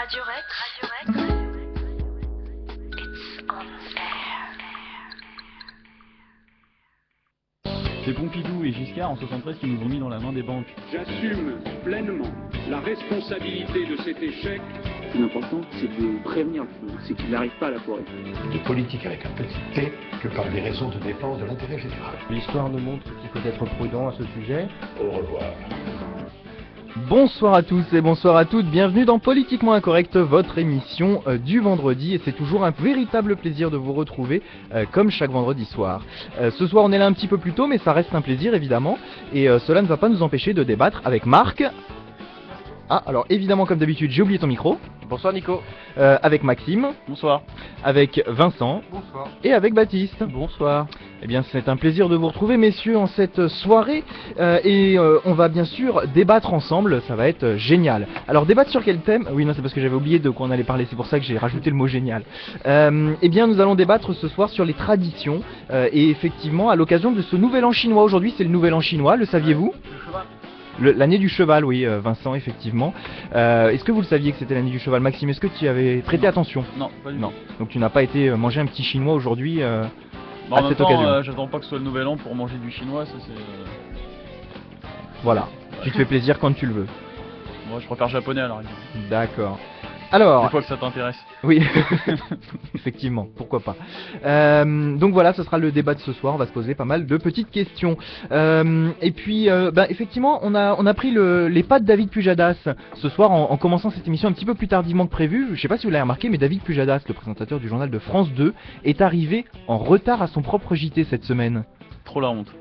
Radio Rex. It's on air. C'est Pompidou et Giscard en 73 qui nous ont mis dans la main des banques. J'assume pleinement la responsabilité de cet échec. Le plus important, c'est de prévenir le feu, c'est qu'il n'arrive pas à la forêt. De politique avec un petit T que par des raisons de défense de l'intérêt général. L'histoire nous montre qu'il faut être prudent à ce sujet. Au revoir. Bonsoir à tous et bonsoir à toutes, bienvenue dans Politiquement Incorrect, votre émission du vendredi, et c'est toujours un véritable plaisir de vous retrouver comme chaque vendredi soir. Ce soir on est là un petit peu plus tôt, mais ça reste un plaisir évidemment, et cela ne va pas nous empêcher de débattre avec Marc. Ah, alors évidemment comme d'habitude j'ai oublié ton micro. Bonsoir Nico. Avec Maxime. Bonsoir. Avec Vincent. Bonsoir. Et avec Baptiste. Bonsoir. Eh bien c'est un plaisir de vous retrouver messieurs en cette soirée et on va bien sûr débattre ensemble, ça va être génial. Alors débattre sur quel thème? Oui non c'est parce que j'avais oublié de quoi on allait parler, c'est pour ça que j'ai rajouté le mot génial. Eh bien nous allons débattre ce soir sur les traditions et effectivement à l'occasion de ce nouvel an chinois. Aujourd'hui c'est le nouvel an chinois, le saviez-vous? L'année du cheval, oui, Vincent, effectivement. Est-ce que vous le saviez que c'était l'année du cheval? Maxime, est-ce que tu y avais prêté attention? Non, pas du tout. Non, donc tu n'as pas été manger un petit chinois aujourd'hui Bah, en à même cette temps, occasion. j'attends pas que ce soit le nouvel an pour manger du chinois, ça c'est... Voilà, tu te fais plaisir quand tu le veux. Moi je préfère japonais à la rigueur. D'accord. Alors, Des fois que ça t'intéresse. oui, effectivement, pourquoi pas. Donc voilà, ce sera le débat de ce soir, on va se poser pas mal de petites questions. Et puis, effectivement, on a pris les pas de David Pujadas ce soir en commençant cette émission un petit peu plus tardivement que prévu. Je sais pas si vous l'avez remarqué, mais David Pujadas, le présentateur du journal de France 2, est arrivé en retard à son propre JT cette semaine. Trop la honte.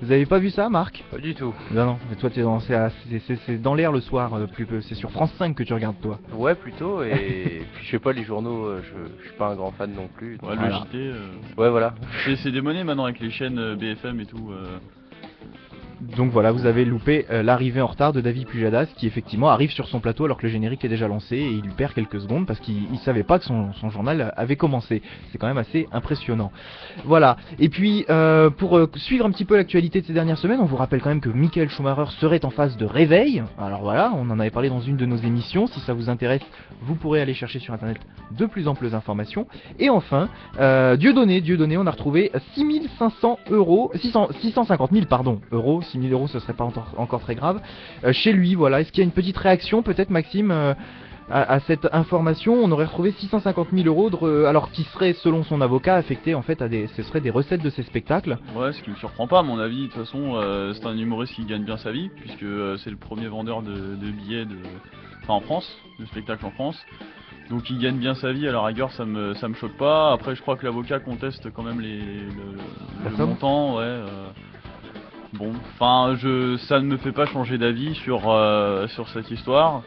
Vous avez pas vu ça, Marc? Pas du tout. Non, mais toi c'est dans l'air le soir, c'est sur France 5 que tu regardes toi. Ouais, plutôt, et puis je sais pas, les journaux, je suis pas un grand fan non plus. donc Ouais, Voilà. le JT... Ouais, voilà. C'est démonné maintenant avec les chaînes BFM et tout. Donc voilà, vous avez loupé l'arrivée en retard de David Pujadas qui effectivement arrive sur son plateau alors que le générique est déjà lancé et il lui perd quelques secondes parce qu'il savait pas que son journal avait commencé. C'est quand même assez impressionnant. Voilà, et puis pour suivre un petit peu l'actualité de ces dernières semaines, on vous rappelle quand même que Michael Schumacher serait en phase de réveil. Alors voilà, on en avait parlé dans une de nos émissions, si ça vous intéresse, vous pourrez aller chercher sur internet de plus amples informations. Et enfin, Dieudonné, on a retrouvé 650 000 euros. 6 000 euros, ce serait pas encore très grave. Chez lui, voilà. Est-ce qu'il y a une petite réaction, peut-être, Maxime, à cette information? On aurait retrouvé 650 000 euros, alors qui serait, selon son avocat, affecté en fait ce serait des recettes de ses spectacles. Ouais, ce qui me surprend pas à mon avis. De toute façon, c'est un humoriste qui gagne bien sa vie puisque c'est le premier vendeur de billets en France, de spectacles en France. Donc il gagne bien sa vie, à la rigueur ça me choque pas. Après je crois que l'avocat conteste quand même le somme montant, ouais. Bon, enfin ça ne me fait pas changer d'avis sur cette histoire.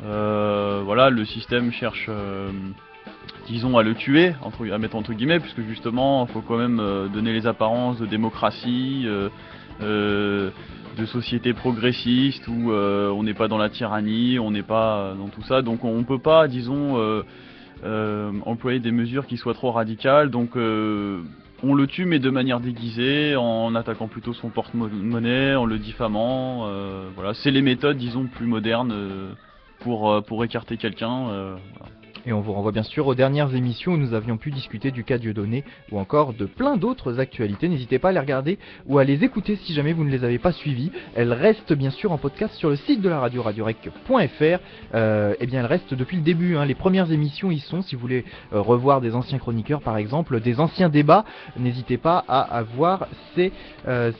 Voilà, le système cherche, disons, à le tuer, à mettre entre guillemets, puisque justement il faut quand même donner les apparences de démocratie, de société progressiste où on n'est pas dans la tyrannie, on n'est pas dans tout ça, donc on peut pas, disons, employer des mesures qui soient trop radicales, donc on le tue mais de manière déguisée, en attaquant plutôt son porte-monnaie, en le diffamant, voilà, c'est les méthodes, disons, plus modernes pour écarter quelqu'un, voilà. Et on vous renvoie bien sûr aux dernières émissions où nous avions pu discuter du cas Dieudonné ou encore de plein d'autres actualités. N'hésitez pas à les regarder ou à les écouter si jamais vous ne les avez pas suivies. Elles restent bien sûr en podcast sur le site de la radio, radiorec.fr. Eh bien elles restent depuis le début, hein. Les premières émissions y sont. Si vous voulez revoir des anciens chroniqueurs par exemple, des anciens débats, n'hésitez pas à voir ces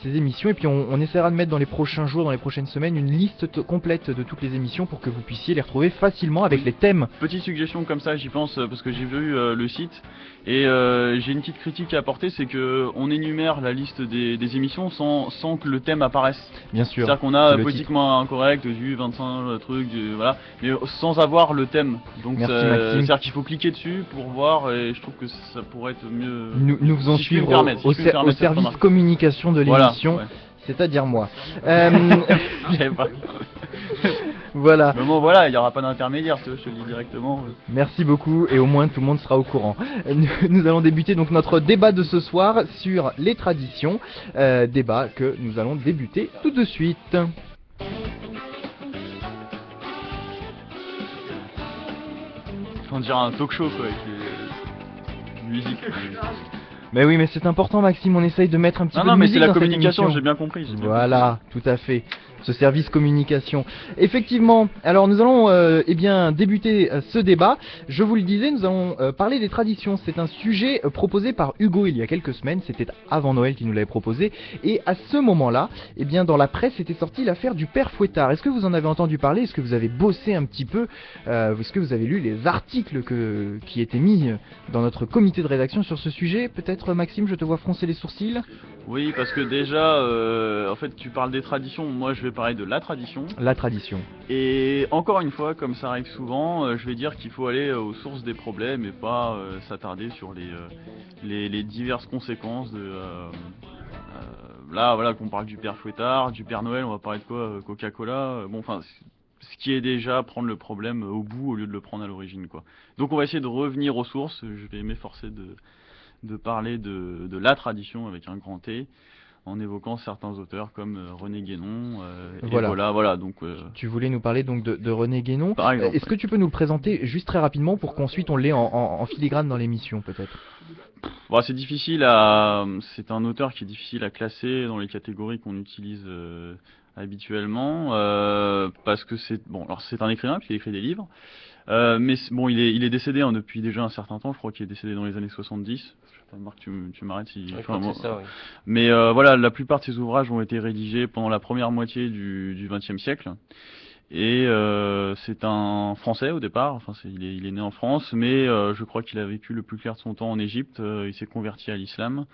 émissions. Et puis on essaiera de mettre dans les prochains jours, dans les prochaines semaines, une liste complète de toutes les émissions pour que vous puissiez les retrouver facilement avec les thèmes. Petite suggestion comme ça, j'y pense parce que j'ai vu le site et j'ai une petite critique à apporter, c'est que on énumère la liste des émissions sans que le thème apparaisse. Bien sûr. C'est-à-dire qu'on a le politiquement incorrect, du 25 truc, voilà, mais sans avoir le thème. Donc Merci, Maxime. c'est-à-dire qu'il faut cliquer dessus pour voir et je trouve que ça pourrait être mieux. Nous faisons si je puis me suivre permettre, au si je puis me permettre cette service remarque. communication de Voilà, l'émission, ouais. c'est-à-dire moi. J'avais pas. Voilà. Mais bon, voilà, il n'y aura pas d'intermédiaire, je te le dis directement. Merci beaucoup et au moins tout le monde sera au courant. Nous allons débuter donc notre débat de ce soir sur les traditions, débat que nous allons débuter tout de suite. On dirait un talk show quoi, avec les musiques. Mais oui, mais c'est important, Maxime, on essaye de mettre un petit Non, peu non, de mais musique c'est la dans cette communication, émission. j'ai bien compris. Voilà, tout à fait. Ce service communication. Effectivement, alors nous allons eh bien débuter ce débat. Je vous le disais, nous allons parler des traditions. C'est un sujet proposé par Hugo il y a quelques semaines. C'était avant Noël qu'il nous l'avait proposé. Et à ce moment-là, eh bien dans la presse était sortie l'affaire du père Fouettard. Est-ce que vous en avez entendu parler? Est-ce que vous avez bossé un petit peu? Est-ce que vous avez lu les articles qui étaient mis dans notre comité de rédaction sur ce sujet? Peut-être Maxime, je te vois froncer les sourcils. Oui, parce que déjà, en fait, tu parles des traditions. Moi, je vais parler de la tradition. La tradition. Et encore une fois, comme ça arrive souvent, je vais dire qu'il faut aller aux sources des problèmes et pas s'attarder sur les diverses conséquences de... là, voilà, qu'on parle du père Fouettard, du père Noël, on va parler de quoi? Coca-Cola. Bon, enfin, ce qui est déjà prendre le problème au bout au lieu de le prendre à l'origine, quoi. Donc, on va essayer de revenir aux sources. Je vais m'efforcer de parler de la tradition avec un grand T, en évoquant certains auteurs comme René Guénon, voilà, donc... Tu voulais nous parler donc de René Guénon. Par exemple. Est-ce que tu peux nous le présenter juste très rapidement pour qu'ensuite on l'ait en filigrane dans l'émission peut-être? Bon, c'est difficile à... C'est un auteur qui est difficile à classer dans les catégories qu'on utilise habituellement, parce que c'est... Bon, alors c'est un écrivain, puis il écrit des livres, mais bon, il est décédé depuis déjà un certain temps, je crois qu'il est décédé dans les années 70. Marc, tu m'arrêtes si... Je crois que c'est ça, oui. Mais voilà, la plupart de ses ouvrages ont été rédigés pendant la première moitié du XXe siècle. Et c'est un Français au départ, enfin il est né en France, mais je crois qu'il a vécu le plus clair de son temps en Égypte, il s'est converti à l'islam.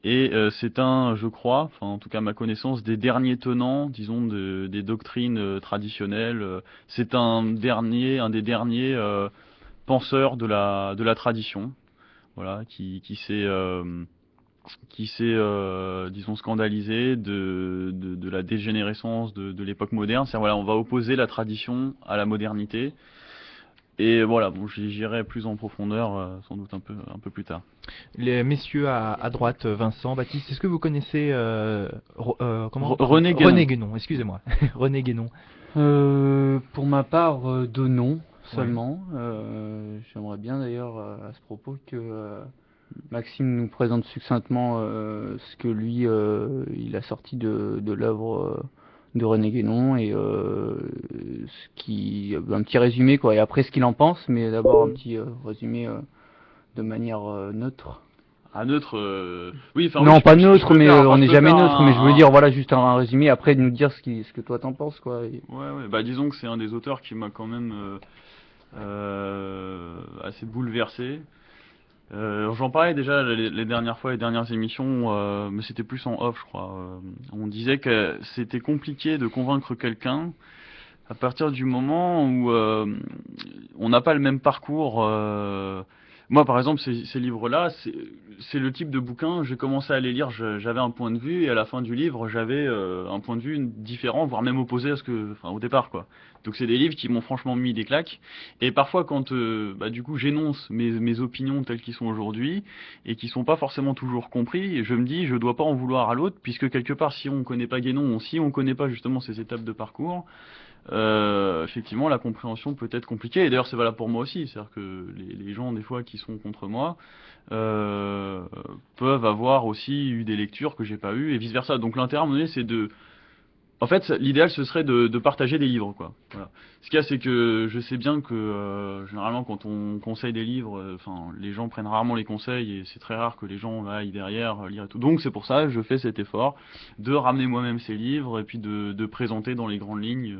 Et c'est je crois, enfin en tout cas à ma connaissance, des derniers tenants, disons, des doctrines traditionnelles. C'est un des derniers penseurs de la tradition. Voilà, qui s'est, disons, scandalisé de la dégénérescence de l'époque moderne. C'est-à-dire, voilà, on va opposer la tradition à la modernité. Et voilà, bon, j'irai plus en profondeur, sans doute un peu plus tard. Les messieurs à droite, Vincent, Baptiste, est-ce que vous connaissez René Guénon. René Guénon, excusez-moi. René Guénon. Pour ma part, de nom seulement. J'aimerais bien d'ailleurs à ce propos que Maxime nous présente succinctement ce que lui il a sorti de l'œuvre de René Guénon et un petit résumé quoi, et après ce qu'il en pense, mais d'abord un petit résumé de manière neutre. Ah, neutre, oui, enfin, non, oui, pas je neutre, peux mais faire- on je n'est peux jamais faire neutre, mais je veux dire voilà juste un résumé, après de nous dire ce que toi t'en penses quoi. Ouais, bah disons que c'est un des auteurs qui m'a quand même assez bouleversé. J'en parlais déjà les dernières fois, les dernières émissions, mais c'était plus en off, je crois. On disait que c'était compliqué de convaincre quelqu'un à partir du moment où on n'a pas le même parcours. Moi, par exemple, ces livres-là, c'est le type de bouquin, j'ai commencé à les lire, j'avais un point de vue, et à la fin du livre, j'avais un point de vue différent, voire même opposé à au départ, quoi. Donc c'est des livres qui m'ont franchement mis des claques. Et parfois, quand du coup, j'énonce mes opinions telles qu'elles sont aujourd'hui, et qui sont pas forcément toujours compris, je me dis, je dois pas en vouloir à l'autre, puisque quelque part, si on connaît pas Guénon, si on connaît pas justement ces étapes de parcours, effectivement la compréhension peut être compliquée, et d'ailleurs c'est valable pour moi aussi, c'est-à-dire que les gens des fois qui sont contre moi peuvent avoir aussi eu des lectures que j'ai pas eues et vice versa. Donc l'intérêt à un moment donné, c'est en fait l'idéal ce serait de partager des livres, quoi. Voilà. Ce qu'il y a, c'est que je sais bien que généralement quand on conseille des livres, les gens prennent rarement les conseils et c'est très rare que les gens aillent derrière lire et tout. Donc c'est pour ça que je fais cet effort de ramener moi-même ces livres et puis de présenter dans les grandes lignes,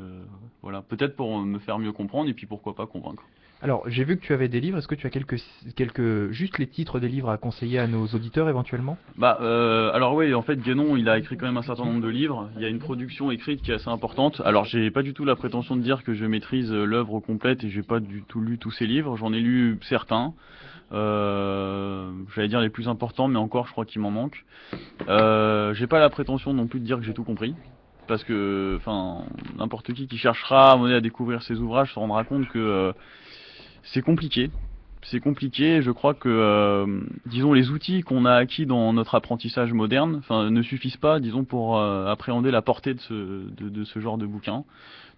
voilà, peut-être pour me faire mieux comprendre et puis pourquoi pas convaincre. Alors, j'ai vu que tu avais des livres. Est-ce que tu as juste les titres des livres à conseiller à nos auditeurs éventuellement? Alors oui, en fait, Guénon, il a écrit quand même un certain nombre de livres. Il y a une production écrite qui est assez importante. Alors, j'ai pas du tout la prétention de dire que je maîtrise l'œuvre complète et j'ai pas du tout lu tous ses livres. J'en ai lu certains. J'allais dire les plus importants, mais encore, je crois qu'il m'en manque. J'ai pas la prétention non plus de dire que j'ai tout compris. Parce que, n'importe qui cherchera à découvrir ses ouvrages se rendra compte que c'est compliqué. c'est compliqué. Je crois que, disons, les outils qu'on a acquis dans notre apprentissage moderne, enfin, ne suffisent pas, disons, pour appréhender la portée de ce genre de bouquin.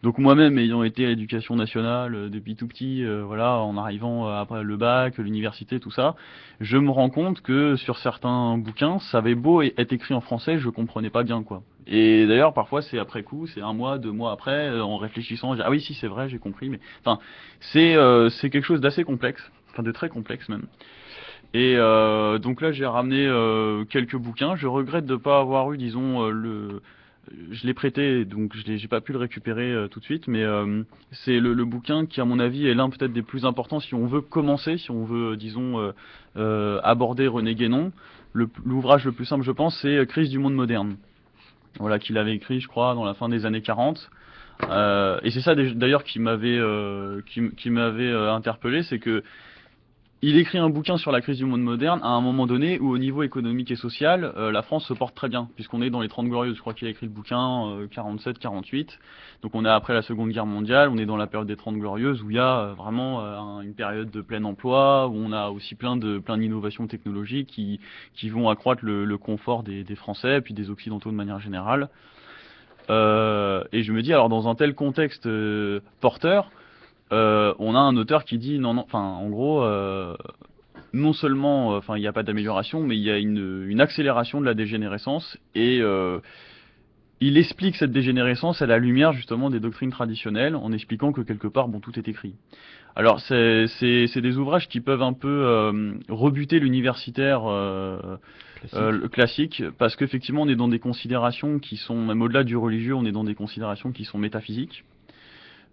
Donc moi-même, ayant été à l'éducation nationale depuis tout petit, voilà, en arrivant après le bac, l'université, tout ça, je me rends compte que sur certains bouquins, ça avait beau être écrit en français, je comprenais pas bien, quoi. Et d'ailleurs, parfois, c'est après coup, c'est 1 mois, 2 mois après, en réfléchissant, je dis, ah oui, si, c'est vrai, j'ai compris, mais enfin, c'est quelque chose d'assez complexe, enfin de très complexe même. Et donc là, j'ai ramené quelques bouquins. Je regrette de ne pas avoir eu, disons, je l'ai prêté, donc j'ai pas pu le récupérer tout de suite, mais c'est le bouquin qui, à mon avis, est l'un peut-être des plus importants si on veut commencer, si on veut, disons, aborder René Guénon. L'ouvrage le plus simple, je pense, c'est Crise du monde moderne. Voilà, qu'il avait écrit, je crois, dans la fin des années 40. Et c'est ça d'ailleurs qui m'avait interpellé, c'est que il écrit un bouquin sur la crise du monde moderne à un moment donné où, au niveau économique et social, la France se porte très bien, puisqu'on est dans les 30 glorieuses. Je crois qu'il a écrit le bouquin 47-48. Donc on est après la Seconde Guerre mondiale, on est dans la période des 30 glorieuses où il y a vraiment une période de plein emploi, où on a aussi plein d'innovations technologiques qui vont accroître le confort des Français et puis des Occidentaux de manière générale. Et je me dis, alors dans un tel contexte porteur, on a un auteur qui dit non, enfin en gros, non seulement, enfin il n'y a pas d'amélioration, mais il y a une accélération de la dégénérescence et il explique cette dégénérescence à la lumière justement des doctrines traditionnelles, en expliquant que quelque part, bon, tout est écrit. Alors c'est des ouvrages qui peuvent un peu rebuter l'universitaire classique, parce qu'effectivement on est dans des considérations qui sont, même au-delà du religieux, on est dans des considérations qui sont métaphysiques.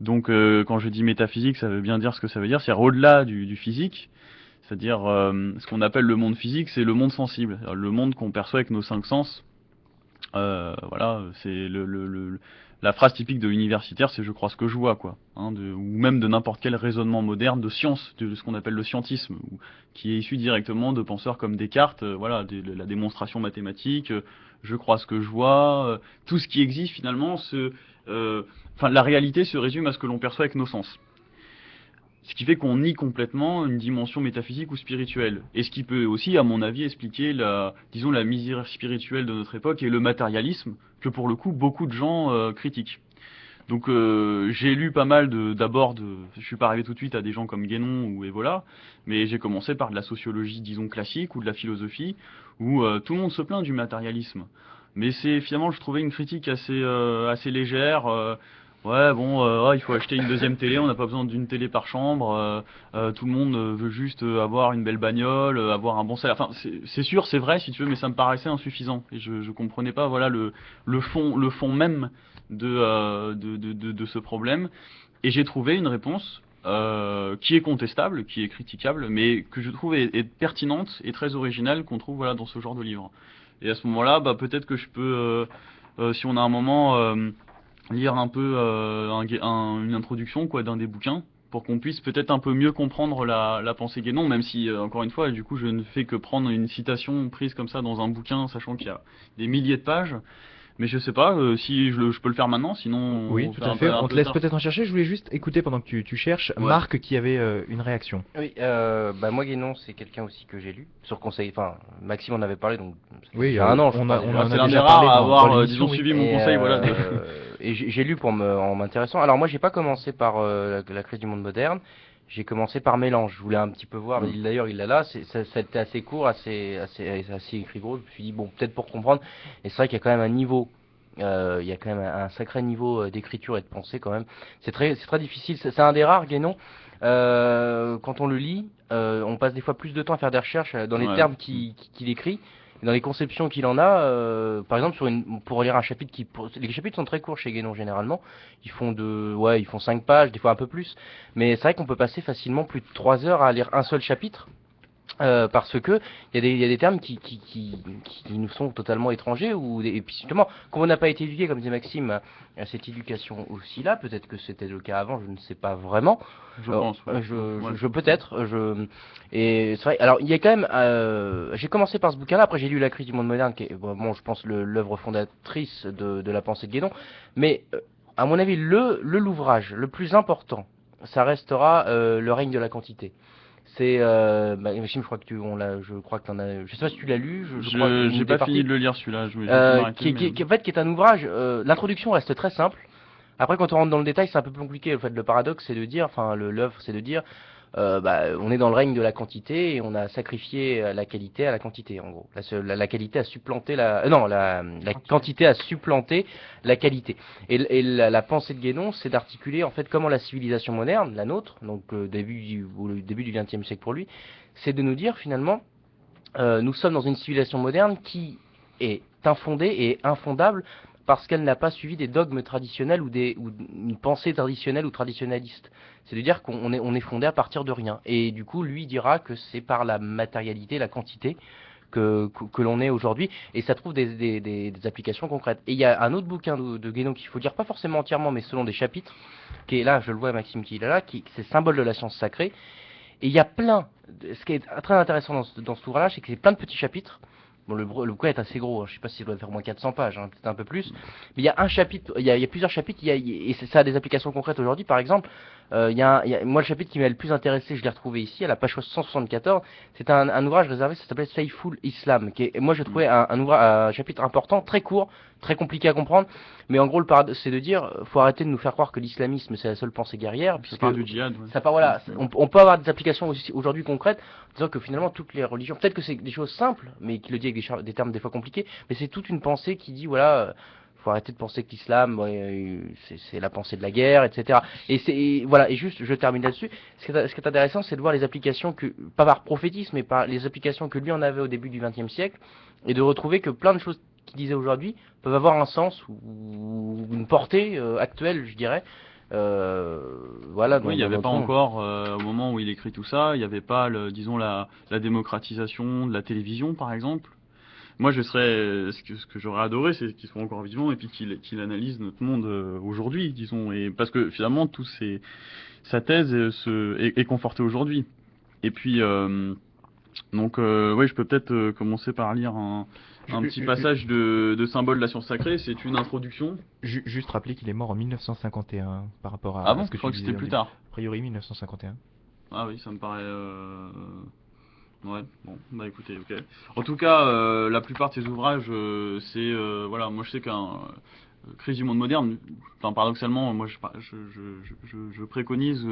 Donc quand je dis métaphysique, ça veut bien dire ce que ça veut dire, c'est-à-dire au-delà du physique, c'est-à-dire ce qu'on appelle le monde physique, c'est le monde sensible, le monde qu'on perçoit avec nos 5 sens. Voilà, c'est la phrase typique de l'universitaire, c'est je crois ce que je vois, quoi, hein, ou même de n'importe quel raisonnement moderne de science, de ce qu'on appelle le scientisme, qui est issu directement de penseurs comme Descartes, voilà, la démonstration mathématique, je crois ce que je vois, tout ce qui existe finalement, enfin la réalité se résume à ce que l'on perçoit avec nos sens. Ce qui fait qu'on nie complètement une dimension métaphysique ou spirituelle. Et ce qui peut aussi, à mon avis, expliquer disons, la misère spirituelle de notre époque et le matérialisme que, pour le coup, beaucoup de gens critiquent. Donc j'ai lu pas mal je suis pas arrivé tout de suite à des gens comme Guénon ou Evola, mais j'ai commencé par de la sociologie, disons, classique ou de la philosophie, où tout le monde se plaint du matérialisme. Mais c'est finalement, je trouvais une critique assez légère. Ouais, bon, il faut acheter une deuxième télé, on n'a pas besoin d'une télé par chambre, tout le monde veut juste avoir une belle bagnole, avoir un bon salaire. Enfin, c'est sûr, c'est vrai si tu veux, mais ça me paraissait insuffisant. Et je comprenais pas, voilà, le fond même de ce problème. Et j'ai trouvé une réponse qui est contestable, qui est critiquable, mais que je trouve est pertinente et très originale, qu'on trouve voilà dans ce genre de livre. Et à ce moment-là, bah peut-être que je peux, si on a un moment, lire un peu une introduction quoi d'un des bouquins, pour qu'on puisse peut-être un peu mieux comprendre la pensée Guénon, même si encore une fois, du coup, je ne fais que prendre une citation prise comme ça dans un bouquin, sachant qu'il y a des milliers de pages. Mais je sais pas si je peux le faire maintenant, sinon... Oui, tout à fait. On te laisse peut-être en chercher. Je voulais juste écouter pendant que tu cherches. Ouais. Marc qui avait une réaction. Oui, moi Guénon, c'est quelqu'un aussi que j'ai lu sur conseil. Enfin, Maxime en avait parlé, donc. Oui, il y a un an. On a déjà parlé à avoir, disons, suivi mon conseil, voilà. Et j'ai lu en m'intéressant. Alors moi, j'ai pas commencé par la crise du monde moderne. J'ai commencé par Mélange. Je voulais un petit peu voir. D'ailleurs, il l'a là. C'était assez court, assez écrit gros. Je me suis dit bon, peut-être pour comprendre. Et c'est vrai qu'il y a quand même un niveau. Il y a quand même un sacré niveau d'écriture et de pensée quand même. C'est très difficile. C'est un des rares Guénon. Quand on le lit, on passe des fois plus de temps à faire des recherches dans les termes qu'il écrit. Dans les conceptions qu'il en a, par exemple pour lire un chapitre les chapitres sont très courts chez Guénon généralement, ils font 5 pages, des fois un peu plus, mais c'est vrai qu'on peut passer facilement plus de 3 heures à lire un seul chapitre. Parce que il y a des termes qui nous sont totalement étrangers et puis justement comme on n'a pas été éduqué, comme disait Maxime, à cette éducation aussi là, peut-être que c'était le cas avant, je ne sais pas vraiment. Je pense. Et c'est vrai. Alors il y a quand même, j'ai commencé par ce bouquin-là. Après j'ai lu La crise du monde moderne, qui est bon, je pense l'œuvre fondatrice de la pensée de Guénon. Mais à mon avis, l'ouvrage le plus important, ça restera Le règne de la quantité. C'est Maxime, je crois que t'en as. Je sais pas si tu l'as lu. Je crois Je une j'ai des pas parties. fini de le lire celui-là. Je vais m'arrêter, mais- En fait, qui est un ouvrage. L'introduction reste très simple. Après, quand on rentre dans le détail, c'est un peu plus compliqué. En fait, le paradoxe, c'est de dire, enfin, l'œuvre, c'est de dire, on est dans le règne de la quantité et on a sacrifié la qualité à la quantité, en gros. La qualité a supplanté la quantité a supplanté la qualité. Et la pensée de Guénon, c'est d'articuler en fait comment la civilisation moderne, la nôtre, donc le début du XXe siècle pour lui, c'est de nous dire finalement, nous sommes dans une civilisation moderne qui est infondée et infondable parce qu'elle n'a pas suivi des dogmes traditionnels ou une pensée traditionnelle ou traditionnaliste. C'est de dire qu'on est fondé à partir de rien. Et du coup, lui dira que c'est par la matérialité, la quantité, que l'on est aujourd'hui. Et ça trouve des applications concrètes. Et il y a un autre bouquin de Guénon qu'il faut lire, pas forcément entièrement, mais selon des chapitres, qui est là, je le vois Maxime qui est là, c'est Symbole de la science sacrée. Et il y a ce qui est très intéressant dans cet ouvrage, c'est que c'est plein de petits chapitres. Bon, le bouquin est assez gros, hein. Je sais pas s'il doit faire au moins 400 pages, hein, peut-être un peu plus. Mais il y a un chapitre, il y a plusieurs chapitres, et ça a des applications concrètes aujourd'hui. Par exemple, moi le chapitre qui m'a le plus intéressé, je l'ai retrouvé ici, à la page 174. C'est un ouvrage réservé, ça s'appelle Sayful Islam, moi je trouvais un chapitre important, très court, très compliqué à comprendre. Mais en gros, le paradoxe, c'est de dire, faut arrêter de nous faire croire que l'islamisme c'est la seule pensée guerrière. Ça parle du djihad. Ouais. Ça part, voilà, on peut avoir des applications aujourd'hui concrètes, en disant que finalement toutes les religions, peut-être que c'est des choses simples, mais qui le dit avec des termes des fois compliqués, mais c'est toute une pensée qui dit voilà, faut arrêter de penser que l'islam c'est la pensée de la guerre, etc. Et juste, je termine là-dessus. Ce qui est intéressant, c'est de voir les applications pas par prophétisme, mais par les applications que lui en avait au début du XXe siècle, et de retrouver que plein de choses qu'il disait aujourd'hui peuvent avoir un sens ou une portée actuelle, je dirais. Voilà. Oui, il n'y avait pas encore, au moment où il écrit tout ça, il n'y avait pas, disons, la démocratisation de la télévision, par exemple. Moi, ce que j'aurais adoré, c'est qu'il soit encore vivant et puis qu'il analyse notre monde aujourd'hui, disons, et parce que finalement, sa thèse est confortée aujourd'hui. Et puis, oui, je peux peut-être commencer par lire un petit passage de Symbole de la science sacrée. C'est une introduction. Juste rappeler qu'il est mort en 1951 par rapport à Ah bon, ce que je crois tu que disais c'était plus tard. A priori 1951. Ah oui, ça me paraît... Ouais, bon, bah écoutez, ok. En tout cas, la plupart de ces ouvrages, voilà, moi je sais qu'un Crise du monde moderne, enfin paradoxalement, moi je préconise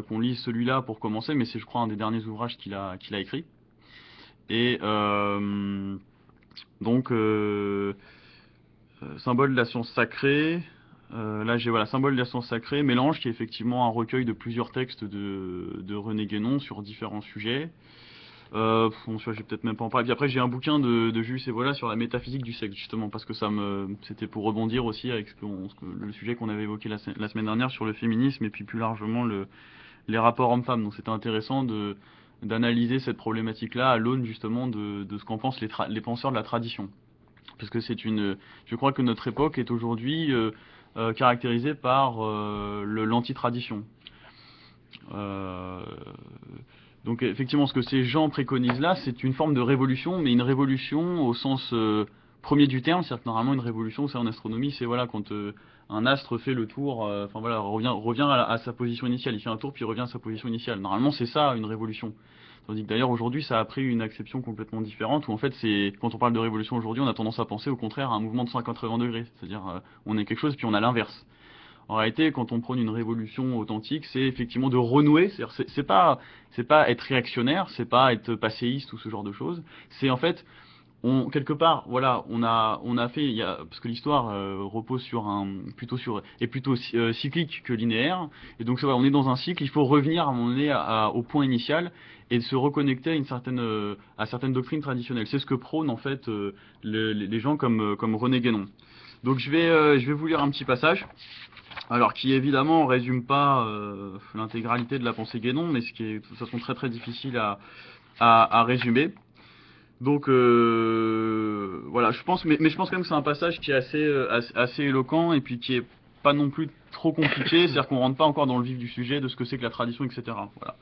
qu'on lise celui-là pour commencer, mais c'est je crois un des derniers ouvrages qu'il a écrit. Et donc, Symbole de la science sacrée... là j'ai Symbole de la science sacrée, Mélange, qui est effectivement un recueil de plusieurs textes de René Guénon sur différents sujets. J'ai peut-être même pas en parler. Puis après j'ai un bouquin de Jules Evola sur la métaphysique du sexe, justement, parce que c'était pour rebondir aussi avec le sujet qu'on avait évoqué la semaine dernière sur le féminisme et puis plus largement les rapports hommes-femmes. Donc c'était intéressant d'analyser cette problématique-là à l'aune justement de ce qu'en pensent les penseurs de la tradition. Parce que je crois que notre époque est aujourd'hui caractérisée par l'anti-tradition. Donc effectivement, ce que ces gens préconisent là, c'est une forme de révolution, mais une révolution au sens premier du terme, c'est-à-dire que normalement une révolution, c'est en astronomie, c'est voilà quand un astre fait le tour, revient à sa position initiale, il fait un tour puis il revient à sa position initiale. Normalement, c'est ça une révolution. Tandis que d'ailleurs aujourd'hui, ça a pris une acception complètement différente, où en fait, quand on parle de révolution aujourd'hui, on a tendance à penser au contraire à un mouvement de 180 degrés, c'est-à-dire on est quelque chose puis on a l'inverse. En réalité, quand on prône une révolution authentique, c'est effectivement de renouer. C'est pas être réactionnaire, c'est pas être passéiste ou ce genre de choses. C'est en fait, quelque part, voilà, on a fait, parce que l'histoire repose plutôt cyclique que linéaire. Et donc on est dans un cycle. Il faut revenir à un moment donné au point initial et de se reconnecter à certaines doctrines traditionnelles. C'est ce que prônent en fait les gens comme René Guénon. Donc je vais vous lire un petit passage. Alors, qui évidemment résume pas l'intégralité de la pensée Guénon, mais ce qui est de toute façon très très difficile à résumer. Donc voilà, je pense quand même que c'est un passage qui est assez éloquent et puis qui est pas non plus trop compliqué, c'est-à-dire qu'on rentre pas encore dans le vif du sujet de ce que c'est que la tradition, etc. Voilà.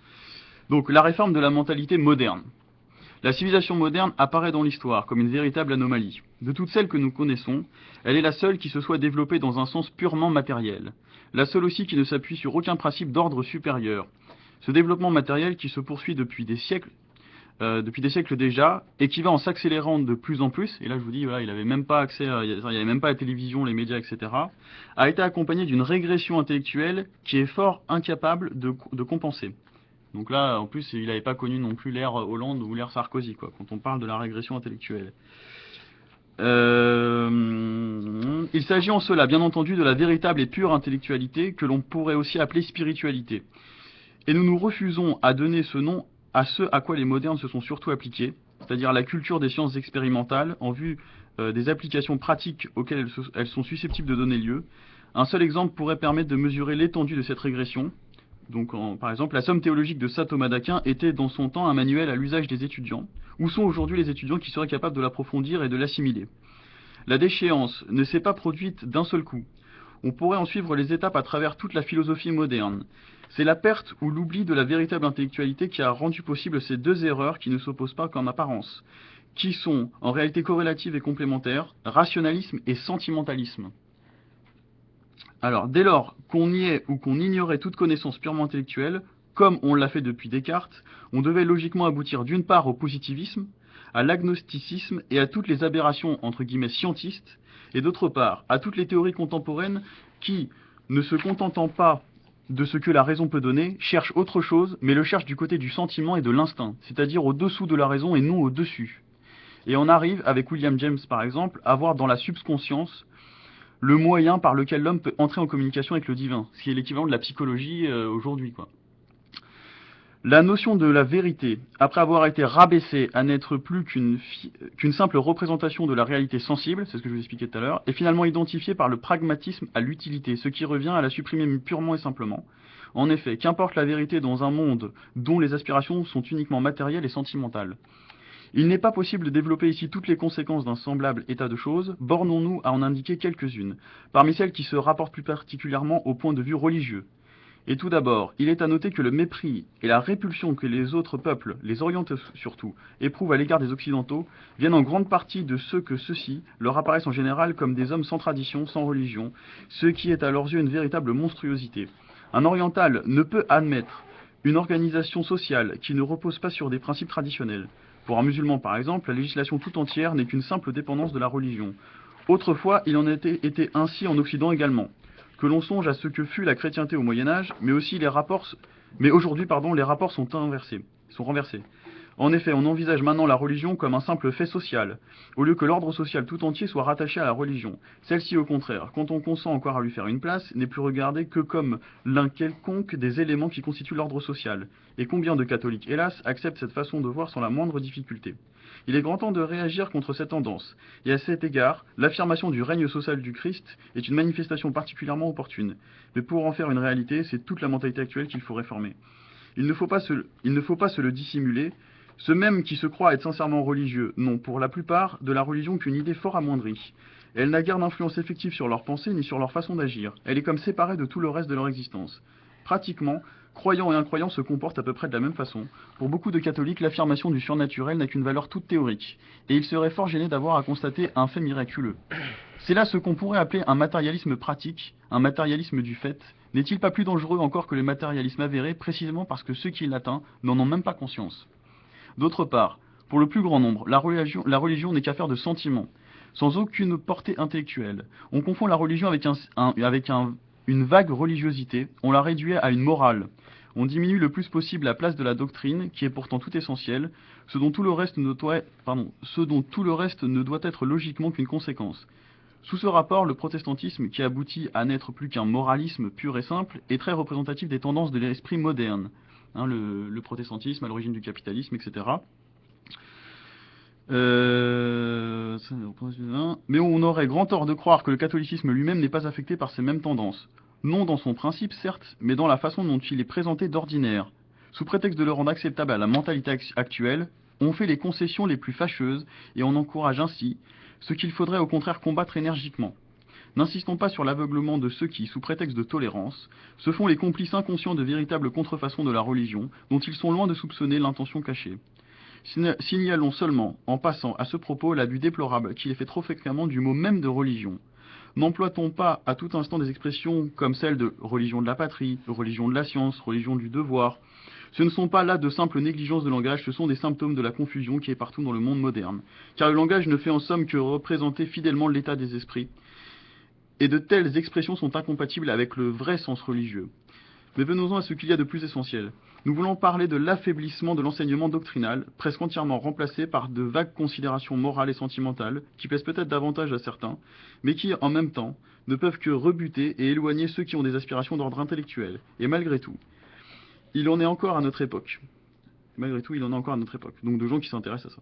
Donc la réforme de la mentalité moderne. La civilisation moderne apparaît dans l'histoire comme une véritable anomalie. De toutes celles que nous connaissons, elle est la seule qui se soit développée dans un sens purement matériel. La seule aussi qui ne s'appuie sur aucun principe d'ordre supérieur. Ce développement matériel qui se poursuit depuis des siècles déjà, et qui va en s'accélérant de plus en plus, et là je vous dis, voilà, il n'avait même pas accès, il n'y avait même pas la télévision, les médias, etc., a été accompagné d'une régression intellectuelle qui est fort incapable de compenser. Donc là, en plus, il n'avait pas connu non plus l'ère Hollande ou l'ère Sarkozy, quoi, quand on parle de la régression intellectuelle. Il s'agit en cela, bien entendu, de la véritable et pure intellectualité, que l'on pourrait aussi appeler spiritualité. Et nous nous refusons à donner ce nom à ce à quoi les modernes se sont surtout appliqués, c'est-à-dire la culture des sciences expérimentales en vue des applications pratiques auxquelles elles sont susceptibles de donner lieu. Un seul exemple pourrait permettre de mesurer l'étendue de cette régression. Donc, par exemple, la somme théologique de saint Thomas d'Aquin était dans son temps un manuel à l'usage des étudiants. Où sont aujourd'hui les étudiants qui seraient capables de l'approfondir et de l'assimiler? La déchéance ne s'est pas produite d'un seul coup. On pourrait en suivre les étapes à travers toute la philosophie moderne. C'est la perte ou l'oubli de la véritable intellectualité qui a rendu possible ces deux erreurs qui ne s'opposent pas qu'en apparence, qui sont en réalité corrélatives et complémentaires, rationalisme et sentimentalisme. Alors, dès lors qu'on niait ou qu'on ignorait toute connaissance purement intellectuelle, comme on l'a fait depuis Descartes, on devait logiquement aboutir d'une part au positivisme, à l'agnosticisme et à toutes les aberrations entre guillemets scientistes, et d'autre part à toutes les théories contemporaines qui, ne se contentant pas de ce que la raison peut donner, cherchent autre chose, mais le cherchent du côté du sentiment et de l'instinct, c'est-à-dire au-dessous de la raison et non au-dessus. Et on arrive, avec William James par exemple, à voir dans la subconscience le moyen par lequel l'homme peut entrer en communication avec le divin, ce qui est l'équivalent de la psychologie aujourd'hui, quoi. La notion de la vérité, après avoir été rabaissée à n'être plus qu'une simple représentation de la réalité sensible, c'est ce que je vous expliquais tout à l'heure, est finalement identifiée par le pragmatisme à l'utilité, ce qui revient à la supprimer purement et simplement. En effet, qu'importe la vérité dans un monde dont les aspirations sont uniquement matérielles et sentimentales. Il n'est pas possible de développer ici toutes les conséquences d'un semblable état de choses, bornons-nous à en indiquer quelques-unes, parmi celles qui se rapportent plus particulièrement au point de vue religieux. Et tout d'abord, il est à noter que le mépris et la répulsion que les autres peuples, les orientaux surtout, éprouvent à l'égard des occidentaux, viennent en grande partie de ceux que ceux-ci leur apparaissent en général comme des hommes sans tradition, sans religion, ce qui est à leurs yeux une véritable monstruosité. Un oriental ne peut admettre une organisation sociale qui ne repose pas sur des principes traditionnels. Pour un musulman par exemple, la législation tout entière n'est qu'une simple dépendance de la religion. Autrefois, il en était ainsi en Occident également. Que l'on songe à ce que fut la chrétienté au Moyen-Âge, mais aujourd'hui, les rapports sont renversés. En effet, on envisage maintenant la religion comme un simple fait social, au lieu que l'ordre social tout entier soit rattaché à la religion. Celle-ci, au contraire, quand on consent encore à lui faire une place, n'est plus regardée que comme l'un quelconque des éléments qui constituent l'ordre social. Et combien de catholiques, hélas, acceptent cette façon de voir sans la moindre difficulté? Il est grand temps de réagir contre cette tendance, et à cet égard, l'affirmation du règne social du Christ est une manifestation particulièrement opportune. Mais pour en faire une réalité, c'est toute la mentalité actuelle qu'il faut réformer. Il ne faut pas se le dissimuler. Ceux mêmes qui se croient être sincèrement religieux n'ont pour la plupart de la religion qu'une idée fort amoindrie. Elle n'a guère d'influence effective sur leur pensée ni sur leur façon d'agir. Elle est comme séparée de tout le reste de leur existence. Pratiquement, croyants et incroyants se comportent à peu près de la même façon. Pour beaucoup de catholiques, l'affirmation du surnaturel n'a qu'une valeur toute théorique, et ils seraient fort gênés d'avoir à constater un fait miraculeux. C'est là ce qu'on pourrait appeler un matérialisme pratique, un matérialisme du fait. N'est-il pas plus dangereux encore que le matérialisme avéré, précisément parce que ceux qui l'atteignent n'en ont même pas conscience? D'autre part, pour le plus grand nombre, la religion n'est qu'affaire de sentiments, sans aucune portée intellectuelle. On confond la religion avec une vague religiosité, on la réduit à une morale. On diminue le plus possible la place de la doctrine, qui est pourtant tout essentielle, ce dont tout le reste ne doit être logiquement qu'une conséquence. Sous ce rapport, le protestantisme, qui aboutit à n'être plus qu'un moralisme pur et simple, est très représentatif des tendances de l'esprit moderne. Le protestantisme à l'origine du capitalisme, etc. Mais on aurait grand tort de croire que le catholicisme lui-même n'est pas affecté par ces mêmes tendances. Non dans son principe, certes, mais dans la façon dont il est présenté d'ordinaire. Sous prétexte de le rendre acceptable à la mentalité actuelle, on fait les concessions les plus fâcheuses et on encourage ainsi ce qu'il faudrait au contraire combattre énergiquement. N'insistons pas sur l'aveuglement de ceux qui, sous prétexte de tolérance, se font les complices inconscients de véritables contrefaçons de la religion, dont ils sont loin de soupçonner l'intention cachée. Signalons seulement, en passant à ce propos, l'abus déplorable qu'il est fait trop fréquemment du mot même de religion. N'emploie-t-on pas à tout instant des expressions comme celle de religion de la patrie, religion de la science, religion du devoir? Ce ne sont pas là de simples négligences de langage, ce sont des symptômes de la confusion qui est partout dans le monde moderne. Car le langage ne fait en somme que représenter fidèlement l'état des esprits. Et de telles expressions sont incompatibles avec le vrai sens religieux. Mais venons-en à ce qu'il y a de plus essentiel. Nous voulons parler de l'affaiblissement de l'enseignement doctrinal, presque entièrement remplacé par de vagues considérations morales et sentimentales, qui plaisent peut-être davantage à certains, mais qui, en même temps, ne peuvent que rebuter et éloigner ceux qui ont des aspirations d'ordre intellectuel. Et malgré tout, il en est encore à notre époque. Malgré tout, il en est encore à notre époque. Donc de gens qui s'intéressent à ça.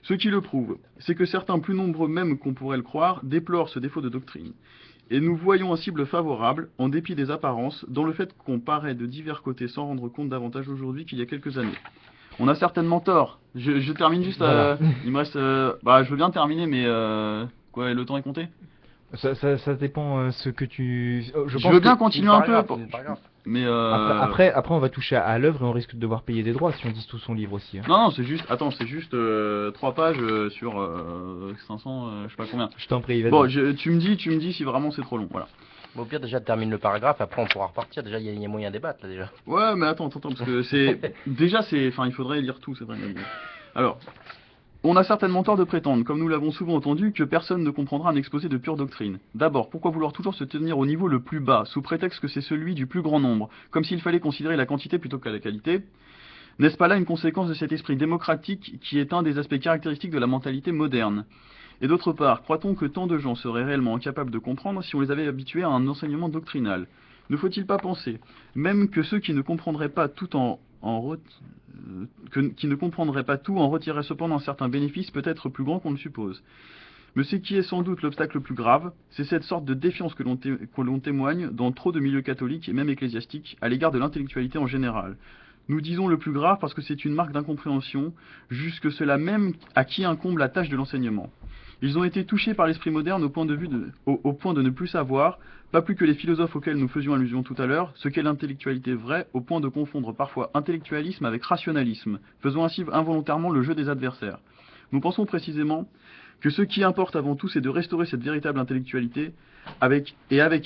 Ce qui le prouve, c'est que certains, plus nombreux même qu'on pourrait le croire, déplorent ce défaut de doctrine. Et nous voyons un cible favorable, en dépit des apparences, dans le fait qu'on paraît de divers côtés sans rendre compte davantage aujourd'hui qu'il y a quelques années. On a certainement tort. Je termine juste... Voilà. Il me reste... je veux bien terminer, mais... Quoi, le temps est compté? Ça dépend ce que tu... Je veux bien continuer un peu. Mais Après, on va toucher à l'œuvre et on risque de devoir payer des droits si on dit tout son livre aussi. Hein. Non, c'est juste... Attends, c'est juste 3 pages sur 500... je sais pas combien. Je t'en prie, vas-y. Bon, tu me dis si vraiment c'est trop long, voilà. Bon, au pire, déjà, termine le paragraphe, après on pourra repartir. Déjà, il y a moyen de débattre, là, déjà. Ouais, mais attends, parce que c'est... Déjà, c'est... Enfin, il faudrait lire tout, c'est vrai. Mais... Alors... On a certainement tort de prétendre, comme nous l'avons souvent entendu, que personne ne comprendra un exposé de pure doctrine. D'abord, pourquoi vouloir toujours se tenir au niveau le plus bas, sous prétexte que c'est celui du plus grand nombre, comme s'il fallait considérer la quantité plutôt que la qualité? N'est-ce pas là une conséquence de cet esprit démocratique qui est un des aspects caractéristiques de la mentalité moderne? Et d'autre part, croit-on que tant de gens seraient réellement incapables de comprendre si on les avait habitués à un enseignement doctrinal? Ne faut-il pas penser, même que ceux qui ne comprendraient pas tout qui ne comprendraient pas tout en retiraient cependant un certain bénéfice peut-être plus grand qu'on le suppose. Mais ce qui est sans doute l'obstacle le plus grave, c'est cette sorte de défiance que l'on témoigne dans trop de milieux catholiques et même ecclésiastiques à l'égard de l'intellectualité en général. Nous disons le plus grave parce que c'est une marque d'incompréhension, jusque ceux-là même à qui incombe la tâche de l'enseignement. Ils ont été touchés par l'esprit moderne au point de ne plus savoir, pas plus que les philosophes auxquels nous faisions allusion tout à l'heure, ce qu'est l'intellectualité vraie, au point de confondre parfois intellectualisme avec rationalisme, faisant ainsi involontairement le jeu des adversaires. Nous pensons précisément que ce qui importe avant tout, c'est de restaurer cette véritable intellectualité, avec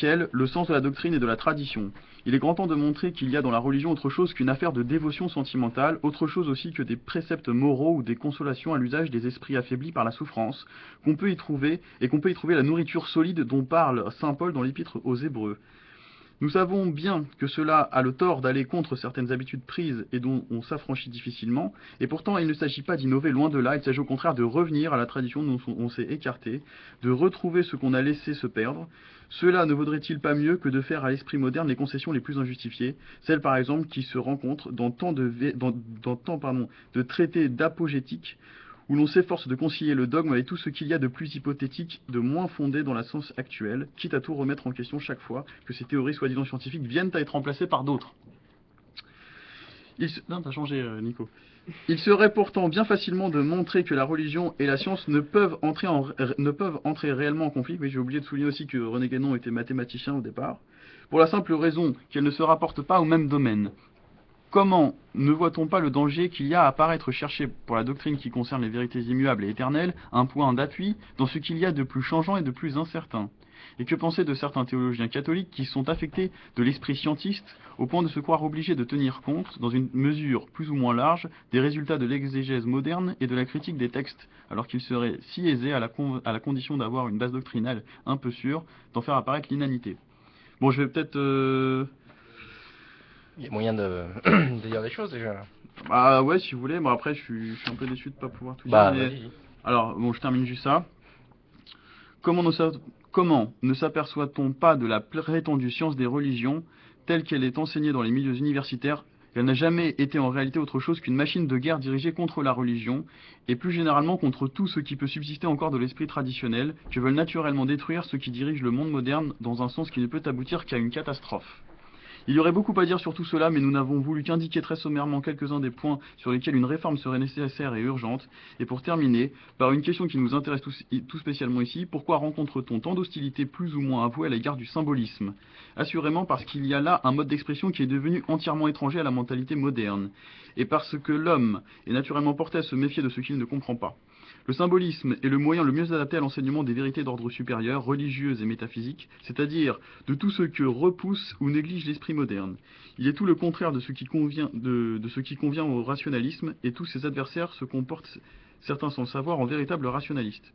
elle le sens de la doctrine et de la tradition. Il est grand temps de montrer qu'il y a dans la religion autre chose qu'une affaire de dévotion sentimentale, autre chose aussi que des préceptes moraux ou des consolations à l'usage des esprits affaiblis par la souffrance, qu'on peut y trouver la nourriture solide dont parle saint Paul dans l'épître aux Hébreux. Nous savons bien que cela a le tort d'aller contre certaines habitudes prises et dont on s'affranchit difficilement, et pourtant il ne s'agit pas d'innover, loin de là, il s'agit au contraire de revenir à la tradition dont on s'est écarté, de retrouver ce qu'on a laissé se perdre. Cela ne vaudrait-il pas mieux que de faire à l'esprit moderne les concessions les plus injustifiées, celles par exemple qui se rencontrent dans tant de traités d'apogétique, où l'on s'efforce de concilier le dogme avec tout ce qu'il y a de plus hypothétique, de moins fondé dans la science actuelle, quitte à tout remettre en question chaque fois que ces théories soi-disant scientifiques viennent à être remplacées par d'autres. Non, t'as changé, Nico. Il serait pourtant bien facilement de montrer que la religion et la science ne peuvent entrer réellement en conflit. Oui, j'ai oublié de souligner aussi que René Guénon était mathématicien au départ, pour la simple raison qu'elles ne se rapportent pas au même domaine. Comment ne voit-on pas le danger qu'il y a à paraître chercher pour la doctrine qui concerne les vérités immuables et éternelles un point d'appui dans ce qu'il y a de plus changeant et de plus incertain? Et que penser de certains théologiens catholiques qui sont affectés de l'esprit scientiste au point de se croire obligés de tenir compte, dans une mesure plus ou moins large, des résultats de l'exégèse moderne et de la critique des textes, alors qu'il serait si aisé, à la condition d'avoir une base doctrinale un peu sûre, d'en faire apparaître l'inanité? Bon, je vais peut-être... Il y a moyen de dire des choses déjà. Bah ouais, si vous voulez. Bon, après, je suis un peu déçu de pas pouvoir tout dire. Bah, Mais... vas-y. Alors, bon, je termine juste ça. Comment ne s'aperçoit-on pas de la prétendue science des religions, telle qu'elle est enseignée dans les milieux universitaires? Elle n'a jamais été en réalité autre chose qu'une machine de guerre dirigée contre la religion, et plus généralement contre tout ce qui peut subsister encore de l'esprit traditionnel, que veulent naturellement détruire ceux qui dirigent le monde moderne dans un sens qui ne peut aboutir qu'à une catastrophe. Il y aurait beaucoup à dire sur tout cela, mais nous n'avons voulu qu'indiquer très sommairement quelques-uns des points sur lesquels une réforme serait nécessaire et urgente. Et pour terminer, par une question qui nous intéresse tout spécialement ici, pourquoi rencontre-t-on tant d'hostilité plus ou moins avouée à l'égard du symbolisme? Assurément parce qu'il y a là un mode d'expression qui est devenu entièrement étranger à la mentalité moderne, et parce que l'homme est naturellement porté à se méfier de ce qu'il ne comprend pas. Le symbolisme est le moyen le mieux adapté à l'enseignement des vérités d'ordre supérieur, religieuses et métaphysiques, c'est-à-dire de tout ce que repousse ou néglige l'esprit moderne. Il est tout le contraire de ce qui convient, de ce qui convient au rationalisme, et tous ses adversaires se comportent, certains sans le savoir, en véritables rationalistes.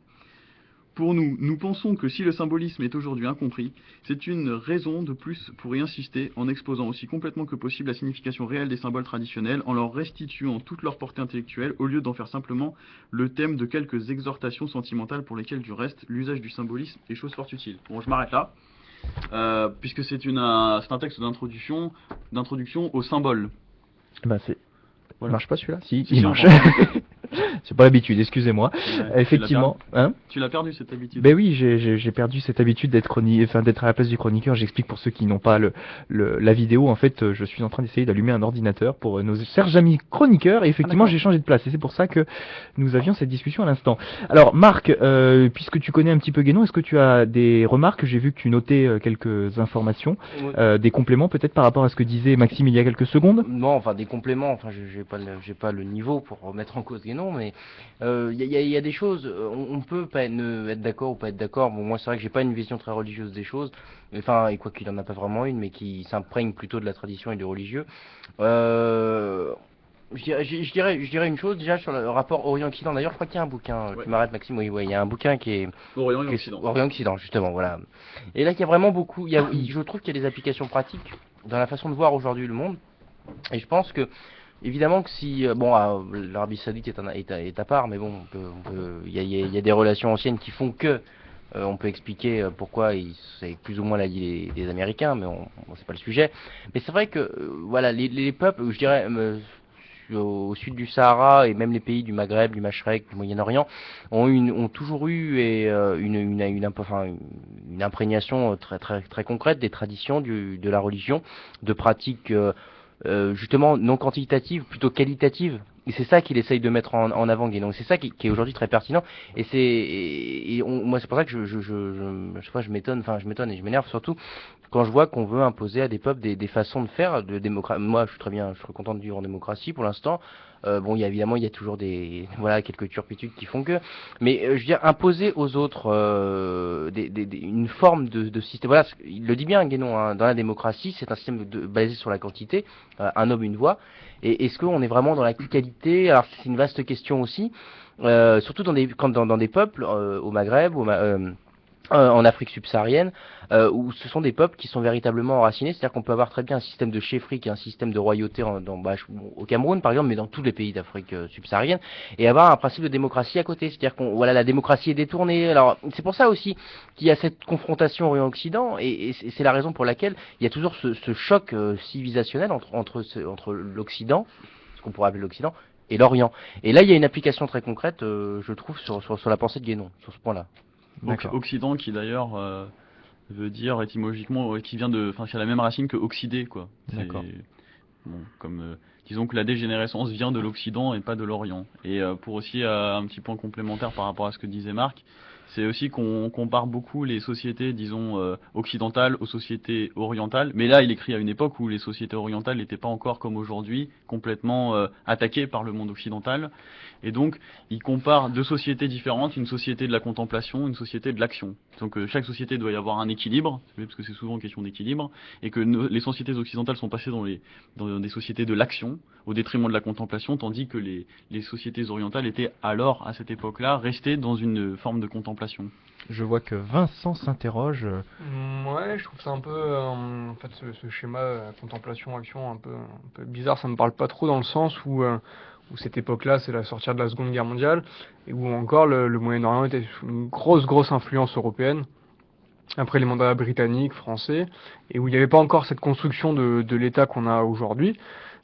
Pour nous, nous pensons que si le symbolisme est aujourd'hui incompris, c'est une raison de plus pour y insister en exposant aussi complètement que possible la signification réelle des symboles traditionnels, en leur restituant toute leur portée intellectuelle, au lieu d'en faire simplement le thème de quelques exhortations sentimentales pour lesquelles, du reste, l'usage du symbolisme est chose fort utile. Bon, je m'arrête là, puisque c'est un texte d'introduction au symbole. Bah c'est... Voilà. Il marche pas celui-là? Si, Si, il si, marche. on C'est pas l'habitude, excusez-moi. Ouais, Effectivement, hein? Tu l'as perdu cette habitude. Ben oui, j'ai perdu cette habitude d'être d'être à la place du chroniqueur. J'explique pour ceux qui n'ont pas la vidéo. En fait, je suis en train d'essayer d'allumer un ordinateur pour nos chers amis chroniqueurs. Et effectivement, j'ai changé de place. Et c'est pour ça que nous avions cette discussion à l'instant. Alors, Marc, puisque tu connais un petit peu Guénon, est-ce que tu as des remarques? J'ai vu que tu notais quelques informations, des compléments peut-être par rapport à ce que disait Maxime il y a quelques secondes. Non, enfin des compléments. Enfin, j'ai pas le niveau pour remettre en cause Guénon, mais il y a des choses. On peut pas être d'accord ou pas être d'accord. Bon, moi, c'est vrai que j'ai pas une vision très religieuse des choses. Enfin, et quoi qu'il en a pas vraiment une, mais qui s'imprègne plutôt de la tradition et du religieux. Je dirais une chose déjà sur le rapport Orient-Occident. D'ailleurs, je crois qu'il y a un bouquin. Tu m'arrêtes, Maxime? Oui, il y a un bouquin qui est Orient-Occident, justement, voilà. Et là, il y a vraiment beaucoup. Je trouve qu'il y a des applications pratiques dans la façon de voir aujourd'hui le monde. Et je pense que, évidemment, que si l'Arabie Saoudite est à part, mais bon, il y a des relations anciennes qui font que on peut expliquer pourquoi c'est plus ou moins l'allié des Américains, mais c'est pas le sujet. Mais c'est vrai que voilà, les peuples, je dirais au sud du Sahara et même les pays du Maghreb, du Machrek, du Moyen-Orient ont toujours eu une imprégnation très très très concrète des traditions de la religion, de pratiques justement non quantitatives, plutôt qualitatives. Et c'est ça qu'il essaye de mettre en avant, Guénon. C'est ça qui est aujourd'hui très pertinent. Et moi, c'est pour ça que je m'étonne et je m'énerve surtout quand je vois qu'on veut imposer à des peuples des façons de faire de démocratie. Moi, je suis très content de vivre en démocratie pour l'instant. Évidemment, il y a toujours quelques turpitudes qui font que. Mais je veux dire, imposer aux autres une forme de système. Voilà, il le dit bien, Guénon. Hein, dans la démocratie, c'est un système basé sur la quantité, un homme, une voix. Et est-ce qu'on est vraiment dans la qualité? Alors c'est une vaste question aussi, surtout dans des peuples au Maghreb, en Afrique subsaharienne, où ce sont des peuples qui sont véritablement enracinés. C'est-à-dire qu'on peut avoir très bien un système de chefferie qui est un système de royauté au Cameroun par exemple, mais dans tous les pays d'Afrique subsaharienne, et avoir un principe de démocratie à côté. C'est-à-dire la démocratie est détournée. Alors c'est pour ça aussi qu'il y a cette confrontation Orient-Occident, et c'est la raison pour laquelle il y a toujours ce choc civilisationnel entre l'Occident, ce qu'on pourrait appeler l'Occident, et l'Orient. Et là, il y a une application très concrète, je trouve, sur la pensée de Guénon, sur ce point-là. Occident qui d'ailleurs veut dire étymologiquement, qui a la même racine que oxydé, quoi. D'accord. Bon, disons que la dégénérescence vient de l'Occident et pas de l'Orient. Et pour aussi un petit point complémentaire par rapport à ce que disait Marc, c'est aussi qu'on compare beaucoup les sociétés, disons, occidentales aux sociétés orientales. Mais là, il écrit à une époque où les sociétés orientales n'étaient pas encore comme aujourd'hui, complètement attaquées par le monde occidental. Et donc, il compare deux sociétés différentes, une société de la contemplation, une société de l'action. Donc, chaque société doit y avoir un équilibre, parce que c'est souvent une question d'équilibre, et que les sociétés occidentales sont passées dans des sociétés de l'action, au détriment de la contemplation, tandis que les sociétés orientales étaient alors, à cette époque-là, restées dans une forme de contemplation. Je vois que Vincent s'interroge. Ouais, je trouve ça un peu, en fait, ce schéma contemplation-action un peu bizarre. Ça me parle pas trop dans le sens où cette époque-là, c'est la sortie de la Seconde Guerre mondiale, et où encore le Moyen-Orient était sous une grosse influence européenne, après les mandats britanniques, français, et où il n'y avait pas encore cette construction de l'État qu'on a aujourd'hui.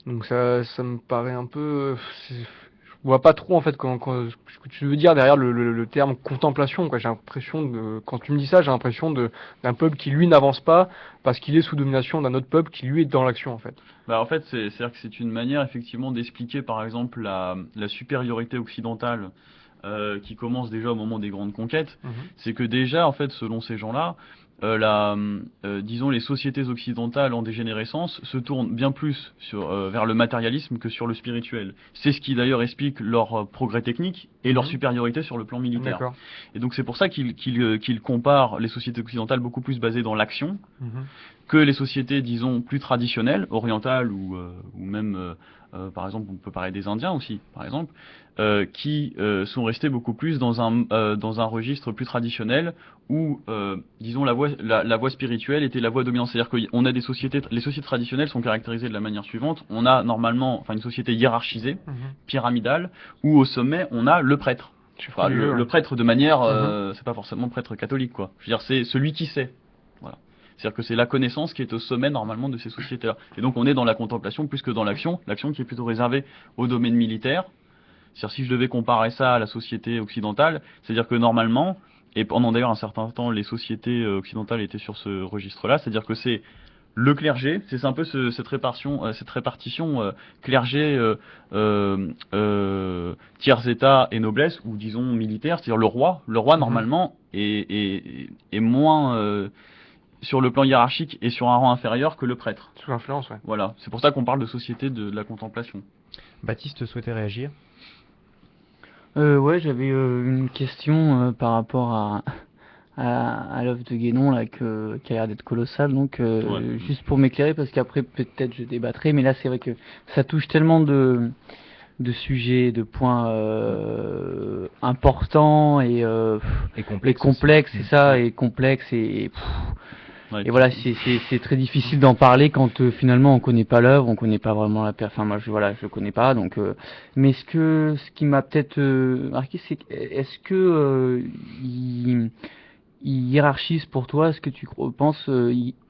Donc ça me paraît un peu... Je vois pas trop en fait ce que tu veux dire derrière le terme contemplation, quoi. J'ai l'impression quand tu me dis ça, j'ai l'impression d'un peuple qui lui n'avance pas parce qu'il est sous domination d'un autre peuple qui lui est dans l'action en fait. En fait, c'est-à-dire que c'est une manière effectivement d'expliquer par exemple la supériorité occidentale qui commence déjà au moment des grandes conquêtes, Mhm. c'est que déjà, en fait, selon ces gens-là, disons, les sociétés occidentales en dégénérescence se tournent bien plus vers le matérialisme que sur le spirituel. C'est ce qui d'ailleurs explique leur progrès technique et leur Mhm. supériorité sur le plan militaire. D'accord. Et donc c'est pour ça qu'ils comparent les sociétés occidentales beaucoup plus basées dans l'action Mhm. que les sociétés, disons, plus traditionnelles, orientales ou même, par exemple, on peut parler des Indiens aussi, par exemple, qui sont restés beaucoup plus dans un registre plus traditionnel où, disons, la voie spirituelle était la voie dominante. C'est-à-dire qu'on a les sociétés traditionnelles sont caractérisées de la manière suivante. On a normalement, une société hiérarchisée, Mhm. pyramidale, où au sommet, on a le prêtre. Enfin, le prêtre de manière, c'est pas forcément le prêtre catholique, quoi. Je veux dire, c'est celui qui sait. Voilà. C'est-à-dire que c'est la connaissance qui est au sommet normalement de ces sociétés-là. Et donc on est dans la contemplation plus que dans l'action qui est plutôt réservée au domaine militaire. C'est-à-dire si je devais comparer ça à la société occidentale, c'est-à-dire que normalement, et pendant d'ailleurs un certain temps les sociétés occidentales étaient sur ce registre-là, c'est-à-dire que c'est le clergé, c'est un peu cette répartition clergé, tiers état et noblesse, ou disons militaire, c'est-à-dire le roi normalement est moins sur le plan hiérarchique et sur un rang inférieur que le prêtre. Sous l'influence, ouais. Voilà, c'est pour ça qu'on parle de société de la contemplation. Baptiste souhaitait réagir. Ouais, j'avais une question par rapport à l'œuvre de Guénon là qui a l'air d'être colossale. Donc Ouais. juste pour m'éclairer, parce qu'après peut-être je débattrai, mais là c'est vrai que ça touche tellement de sujets, de points importants et complexes, c'est ça, et complexes Ouais, et voilà, c'est très difficile d'en parler quand finalement on connaît pas l'œuvre, on connaît pas vraiment la personne. Enfin moi je connais pas, donc mais ce qui m'a peut-être marqué, c'est est-ce que il hiérarchise pour toi, est-ce que tu penses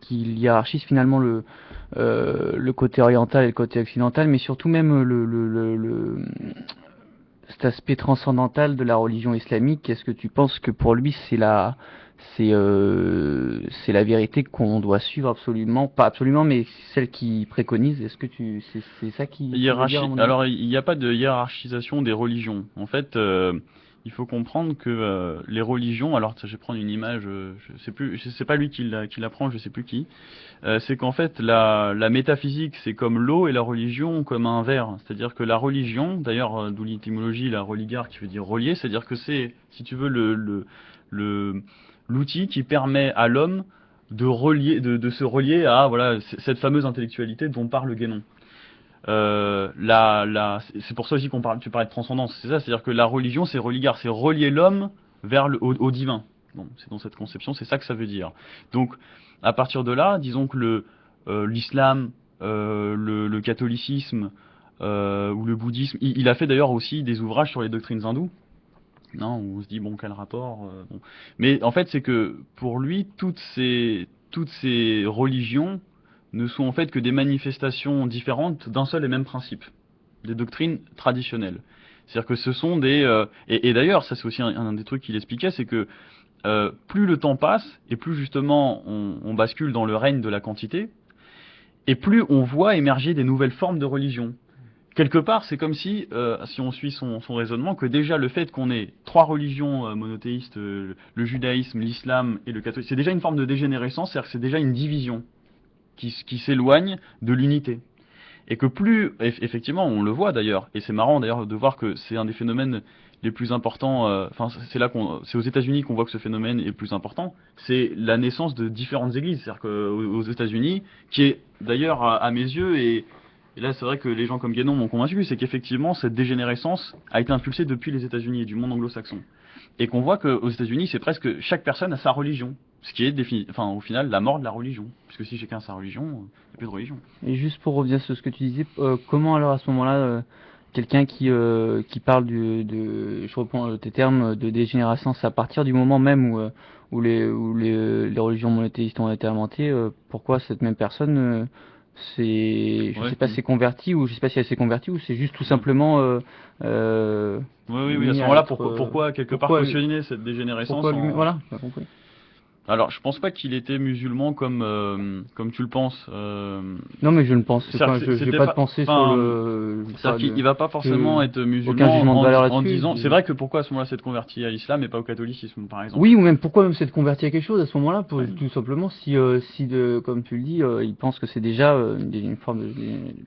qu'il hiérarchise finalement le côté oriental et le côté occidental, mais surtout même cet aspect transcendantal de la religion islamique? Est-ce que tu penses que pour lui c'est la vérité qu'on doit suivre absolument, pas absolument, mais celle qu'il préconise? Est-ce que c'est ça qui Alors il n'y a pas de hiérarchisation des religions. En fait, il faut comprendre que les religions, alors je vais prendre une image, je sais plus, c'est pas lui qui la prend, je sais plus qui. C'est qu'en fait la métaphysique c'est comme l'eau et la religion comme un verre. C'est-à-dire que la religion, d'ailleurs d'où l'étymologie la religar qui veut dire relier, c'est-à-dire que c'est, si tu veux, l'outil qui permet à l'homme de se relier à voilà cette fameuse intellectualité dont parle Guénon. C'est pour ça aussi tu parlais de transcendance, c'est ça, c'est-à-dire que la religion c'est religar, c'est relier l'homme vers au divin. Bon, c'est dans cette conception, c'est ça que ça veut dire. Donc à partir de là, disons que l'islam, le catholicisme ou le bouddhisme, il a fait d'ailleurs aussi des ouvrages sur les doctrines hindoues. Non, où on se dit bon quel rapport bon. Mais en fait c'est que pour lui toutes ces religions ne sont en fait que des manifestations différentes d'un seul et même principe, des doctrines traditionnelles. C'est-à-dire que ce sont et d'ailleurs ça c'est aussi un des trucs qu'il expliquait, c'est que plus le temps passe et plus justement on bascule dans le règne de la quantité et plus on voit émerger des nouvelles formes de religion. Quelque part, c'est comme si on suit son raisonnement, que déjà le fait qu'on ait trois religions monothéistes, le judaïsme, l'islam et le catholicisme, c'est déjà une forme de dégénérescence, c'est-à-dire que c'est déjà une division qui s'éloigne de l'unité. Et que plus, effectivement, on le voit d'ailleurs, et c'est marrant d'ailleurs de voir que c'est un des phénomènes les plus importants, c'est aux États-Unis qu'on voit que ce phénomène est le plus important, c'est la naissance de différentes églises, c'est-à-dire qu'aux États-Unis, qui est d'ailleurs à mes yeux, et là c'est vrai que les gens comme Guénon m'ont convaincu, c'est qu'effectivement cette dégénérescence a été impulsée depuis les États-Unis et du monde anglo-saxon. Et qu'on voit qu'aux États-Unis, c'est presque chaque personne a sa religion. Ce qui est au final la mort de la religion. Puisque si chacun a sa religion, il n'y a plus de religion. Et juste pour revenir sur ce que tu disais, comment alors à ce moment-là, quelqu'un qui parle je reprends tes termes, de dégénérescence à partir du moment même où les religions monothéistes ont été inventées, pourquoi cette même personne s'est convertie, ou je sais pas si elle s'est convertie, ou c'est juste tout simplement Oui, à ce moment-là, pourquoi quelque part cautionner cette dégénérescence voilà, j'ai compris. Alors, je pense pas qu'il était musulman comme tu le penses. Non, mais je ne pense C'est-à-dire pas. que Je n'ai c'était pas pas- de pensée enfin, sur le. C'est-à-dire qu'il va pas forcément être aucun musulman jugement de valeur en là-dessus. disant. C'est vrai que pourquoi à ce moment-là s'être converti à l'islam et pas au catholicisme, par exemple. Oui, ou même pourquoi même s'être converti à quelque chose à ce moment-là, tout simplement si comme tu le dis, il pense que c'est déjà une forme de.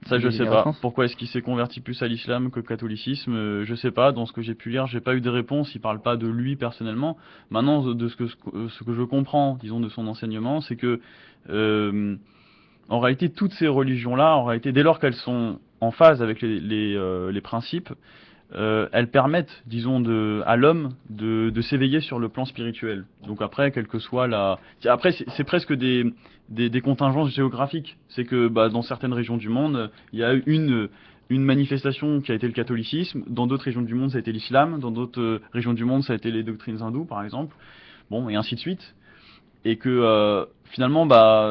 Ça, je sais pas. dégénérescence. Pourquoi est-ce qu'il s'est converti plus à l'islam que au catholicisme? Je sais pas. Dans ce que j'ai pu lire, j'ai pas eu de réponse. Il parle pas de lui personnellement. Maintenant, de ce que je comprends, disons, de son enseignement, c'est que en réalité, toutes ces religions-là, en réalité, dès lors qu'elles sont en phase avec les principes, elles permettent, disons, à l'homme de s'éveiller sur le plan spirituel. Donc après, quelle que soit après, c'est presque des contingences géographiques. C'est que dans certaines régions du monde, il y a une manifestation qui a été le catholicisme, dans d'autres régions du monde, ça a été l'islam, dans d'autres régions du monde, ça a été les doctrines hindoues, par exemple, bon, et ainsi de suite. Et que finalement,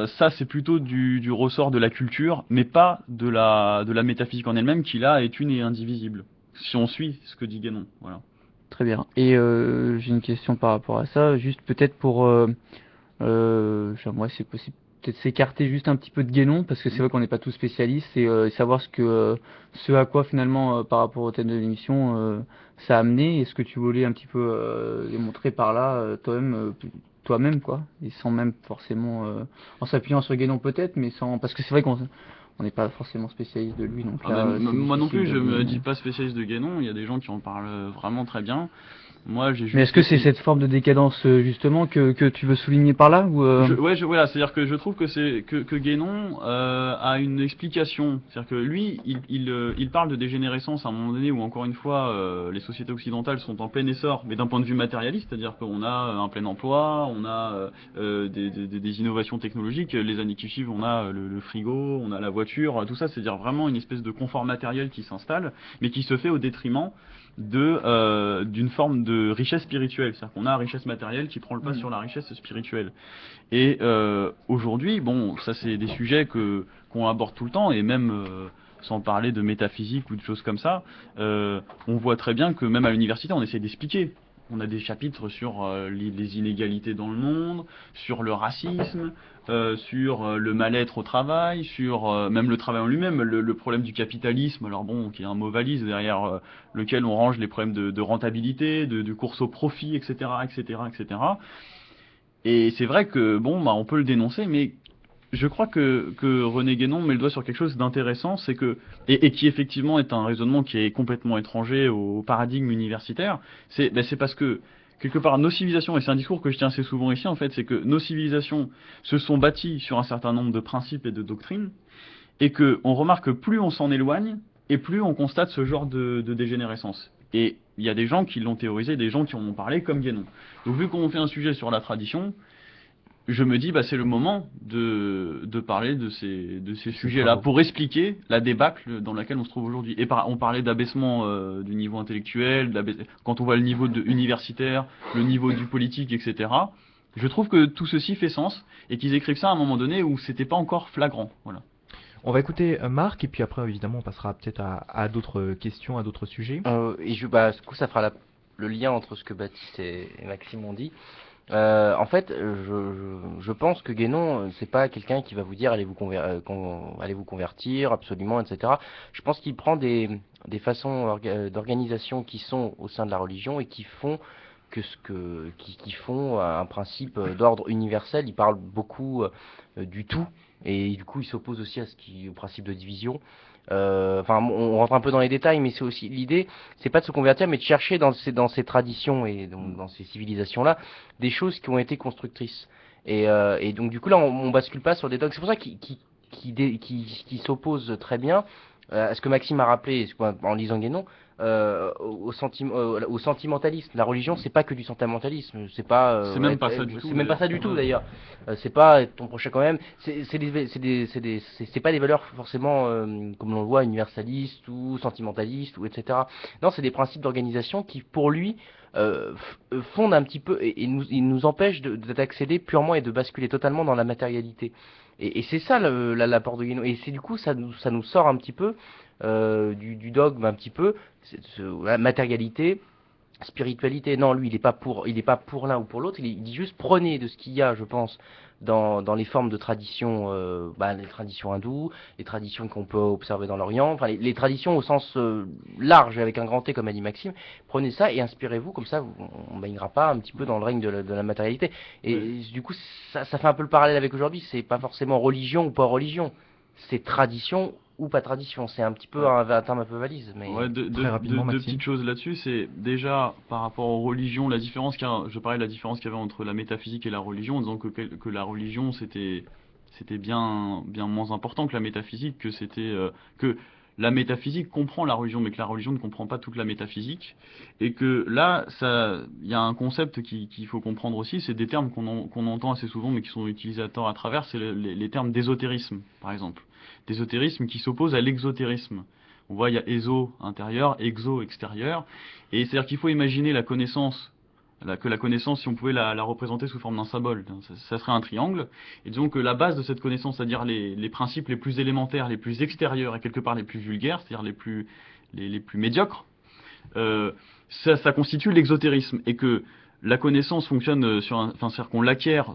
ça c'est plutôt du ressort de la culture, mais pas de la métaphysique en elle-même, qui là est une et indivisible. Si on suit ce que dit Guénon, voilà. Très bien. Et j'ai une question par rapport à ça, juste peut-être pour, j'aimerais si c'est possible peut-être s'écarter juste un petit peu de Guénon, parce que c'est vrai qu'on n'est pas tous spécialistes, et savoir ce à quoi finalement par rapport au thème de l'émission ça a amené, et ce que tu voulais un petit peu démontrer par là toi-même quoi, et sans même forcément en s'appuyant sur Guénon peut-être, mais sans, parce que c'est vrai qu'on n'est pas forcément spécialiste de lui, donc là, c'est moi non plus, difficile je de- me dis pas spécialiste de Guénon. Il y a des gens qui en parlent vraiment très bien. Moi, j'ai juste. Mais est-ce que c'est cette forme de décadence justement que tu veux souligner par là ou Voilà, c'est-à-dire que je trouve que Guénon a une explication. C'est-à-dire que lui, il parle de dégénérescence à un moment donné où, encore une fois, les sociétés occidentales sont en plein essor, mais d'un point de vue matérialiste, c'est-à-dire qu'on a un plein emploi, on a des innovations technologiques. Les années qui suivent, on a le frigo, on a la voiture, tout ça, c'est-à-dire vraiment une espèce de confort matériel qui s'installe, mais qui se fait au détriment d'une forme de richesse spirituelle. C'est-à-dire qu'on a la richesse matérielle qui prend le pas sur la richesse spirituelle. Et aujourd'hui, bon, ça c'est des sujets qu'on aborde tout le temps, et même sans parler de métaphysique ou de choses comme ça, on voit très bien que même à l'université, on essaie d'expliquer. On a des chapitres sur les inégalités dans le monde, sur le racisme, sur le mal-être au travail, sur même le travail en lui-même, le problème du capitalisme, alors bon, qui est un mot valise derrière lequel on range les problèmes de rentabilité, de course au profit, etc., etc., etc. Et c'est vrai que, bon, on peut le dénoncer, mais je crois que René Guénon met le doigt sur quelque chose d'intéressant, c'est que, et qui effectivement est un raisonnement qui est complètement étranger au paradigme universitaire, c'est parce que, quelque part, nos civilisations, et c'est un discours que je tiens assez souvent ici, en fait, c'est que nos civilisations se sont bâties sur un certain nombre de principes et de doctrines, et que on remarque que plus on s'en éloigne, et plus on constate ce genre de dégénérescence. Et il y a des gens qui l'ont théorisé, des gens qui en ont parlé, comme Guénon. Donc vu qu'on fait un sujet sur la tradition, je me dis, c'est le moment de parler de ces sujets-là, pour expliquer la débâcle dans laquelle on se trouve aujourd'hui. Et on parlait d'abaissement du niveau intellectuel, quand on voit le niveau universitaire, le niveau du politique, etc. Je trouve que tout ceci fait sens, et qu'ils écrivent ça à un moment donné où c'était pas encore flagrant. Voilà. On va écouter Marc, et puis après, évidemment, on passera peut-être à d'autres questions, à d'autres sujets. Du coup, ça fera le lien entre ce que Baptiste et Maxime ont dit. En fait, je pense que Guénon, c'est pas quelqu'un qui va vous dire allez vous convertir absolument, etc. Je pense qu'il prend des façons d'organisation qui sont au sein de la religion et qui font qui font un principe d'ordre universel. Il parle beaucoup du tout, et du coup il s'oppose aussi au principe de division. On rentre un peu dans les détails, mais c'est aussi l'idée, c'est pas de se convertir, mais de chercher dans ces traditions et dans ces civilisations-là des choses qui ont été constructrices. Et donc du coup là, on bascule pas sur des dogmes. C'est pour ça qu'il s'oppose très bien à ce que Maxime a rappelé en lisant Guénon. Au sentimentalisme. La religion, c'est pas que du sentimentalisme. C'est pas. C'est même pas ça du tout. C'est même pas ça du tout d'ailleurs. C'est pas être ton prochain quand même. C'est pas des valeurs forcément comme on le voit universalistes ou sentimentalistes ou etc. Non, c'est des principes d'organisation qui pour lui fondent un petit peu et nous empêchent d'accéder purement et de basculer totalement dans la matérialité. Et c'est ça l'apport de Guénon. Et c'est du coup ça nous sort un petit peu du dogme un petit peu, la matérialité, spiritualité. Non, lui, il est pas pour l'un ou pour l'autre. Il dit juste prenez de ce qu'il y a, je pense, dans les formes de traditions, les traditions hindoues, les traditions qu'on peut observer dans l'Orient, enfin les traditions au sens large avec un grand T comme a dit Maxime. Prenez ça et inspirez-vous, comme ça on baignera pas un petit peu dans le règne de la matérialité. Et du coup, ça fait un peu le parallèle avec aujourd'hui. C'est pas forcément religion ou pas religion, c'est tradition ou pas tradition. C'est un petit peu un terme un peu valise. Mais Ouais, Très rapidement, deux Maxime. petites choses là-dessus, c'est déjà par rapport aux religions, la différence je parlais de la différence qu'il y avait entre la métaphysique et la religion, en disant que la religion c'était bien moins important que la métaphysique, que la métaphysique comprend la religion, mais que la religion ne comprend pas toute la métaphysique, et que là, il y a un concept qu'il faut comprendre aussi, c'est des termes qu'on entend assez souvent, mais qui sont utilisés à tort à travers, c'est les termes d'ésotérisme, par exemple. D'ésotérisme qui s'oppose à l'exotérisme. On voit, il y a éso intérieur, exo extérieur, et c'est-à-dire qu'il faut imaginer la connaissance, que la connaissance, si on pouvait la représenter sous forme d'un symbole, ça serait un triangle, et disons que la base de cette connaissance, c'est-à-dire les principes les plus élémentaires, les plus extérieurs et quelque part les plus vulgaires, c'est-à-dire les plus médiocres, ça constitue l'exotérisme, et que la connaissance fonctionne c'est-à-dire qu'on l'acquiert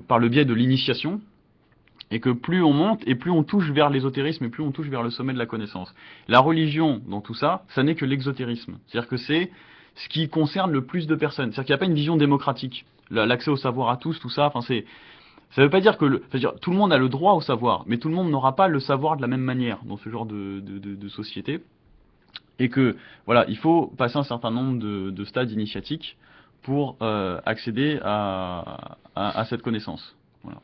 par le biais de l'initiation, et que plus on monte, et plus on touche vers l'ésotérisme, et plus on touche vers le sommet de la connaissance. La religion, dans tout ça, ça n'est que l'exotérisme. C'est-à-dire que c'est ce qui concerne le plus de personnes. C'est-à-dire qu'il n'y a pas une vision démocratique. L'accès au savoir à tous, tout ça, ça ne veut pas dire que tout le monde a le droit au savoir, mais tout le monde n'aura pas le savoir de la même manière dans ce genre de société. Et que, voilà, il faut passer un certain nombre de stades initiatiques pour accéder à cette connaissance. Voilà.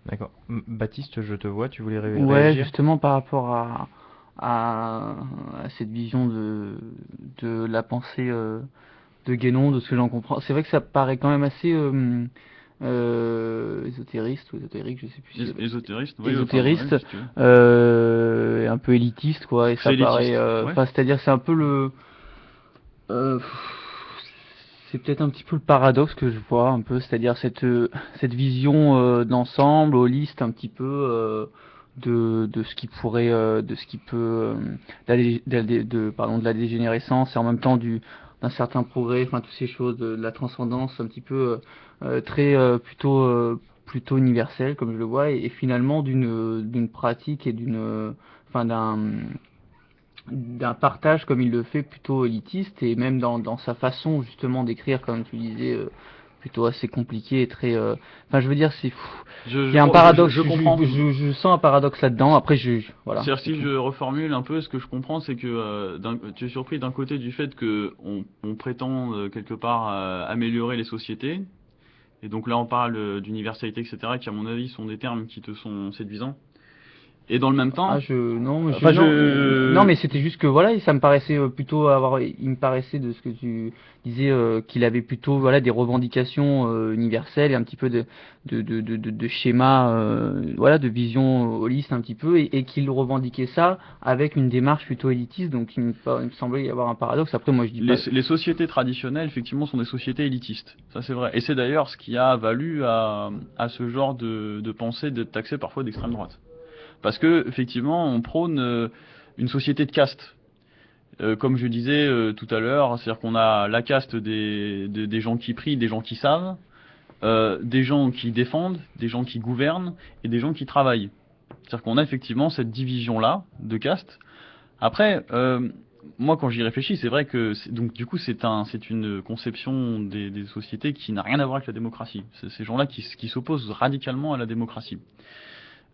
D'accord. Baptiste, je te vois, tu voulais Ouais, réagir? justement par rapport à cette vision de la pensée de Guénon, de ce que j'en comprends. C'est vrai que ça paraît quand même assez ésotériste ou ésotérique, je sais plus. Ésotériste, oui, Ésotériste, enfin, ouais, si tu veux. un peu élitiste, quoi. Et ça C'est paraît, élitiste, ouais. enfin, c'est-à-dire, c'est un peu euh, c'est peut-être un petit peu le paradoxe que je vois un peu, c'est-à-dire cette vision d'ensemble, holiste, un petit peu de ce qui pourrait, de ce qui peut, de la dégénérescence et en même temps d'un certain progrès, enfin toutes ces choses, de la transcendance, un petit peu très plutôt universelle comme je le vois, et finalement d'une pratique et enfin d'un partage comme il le fait plutôt élitiste et même dans sa façon justement d'écrire comme tu disais plutôt assez compliqué et très enfin je veux dire il y a un paradoxe, je comprends. je sens un paradoxe là-dedans, après voilà. C'est-à-dire si je reformule un peu, ce que je comprends, c'est que tu es surpris d'un côté du fait que on prétend quelque part améliorer les sociétés, et donc là on parle d'universalité, etc., qui à mon avis sont des termes qui te sont séduisants. Et dans le même temps, non mais c'était juste que voilà, ça me paraissait il me paraissait de ce que tu disais qu'il avait plutôt voilà des revendications universelles et un petit peu de schéma voilà de vision holiste un petit peu et qu'il revendiquait ça avec une démarche plutôt élitiste, donc il me semblait y avoir un paradoxe. Après moi je dis les sociétés traditionnelles effectivement sont des sociétés élitistes, ça c'est vrai, et c'est d'ailleurs ce qui a valu à ce genre de pensée d'être taxé parfois d'extrême droite. Parce que effectivement, on prône une société de caste. Comme je disais tout à l'heure, c'est-à-dire qu'on a la caste des gens qui prient, des gens qui savent, des gens qui défendent, des gens qui gouvernent et des gens qui travaillent. C'est-à-dire qu'on a effectivement cette division-là de caste. Après, moi quand j'y réfléchis, c'est vrai que donc du coup c'est une conception des sociétés qui n'a rien à voir avec la démocratie. C'est ces gens-là qui s'opposent radicalement à la démocratie.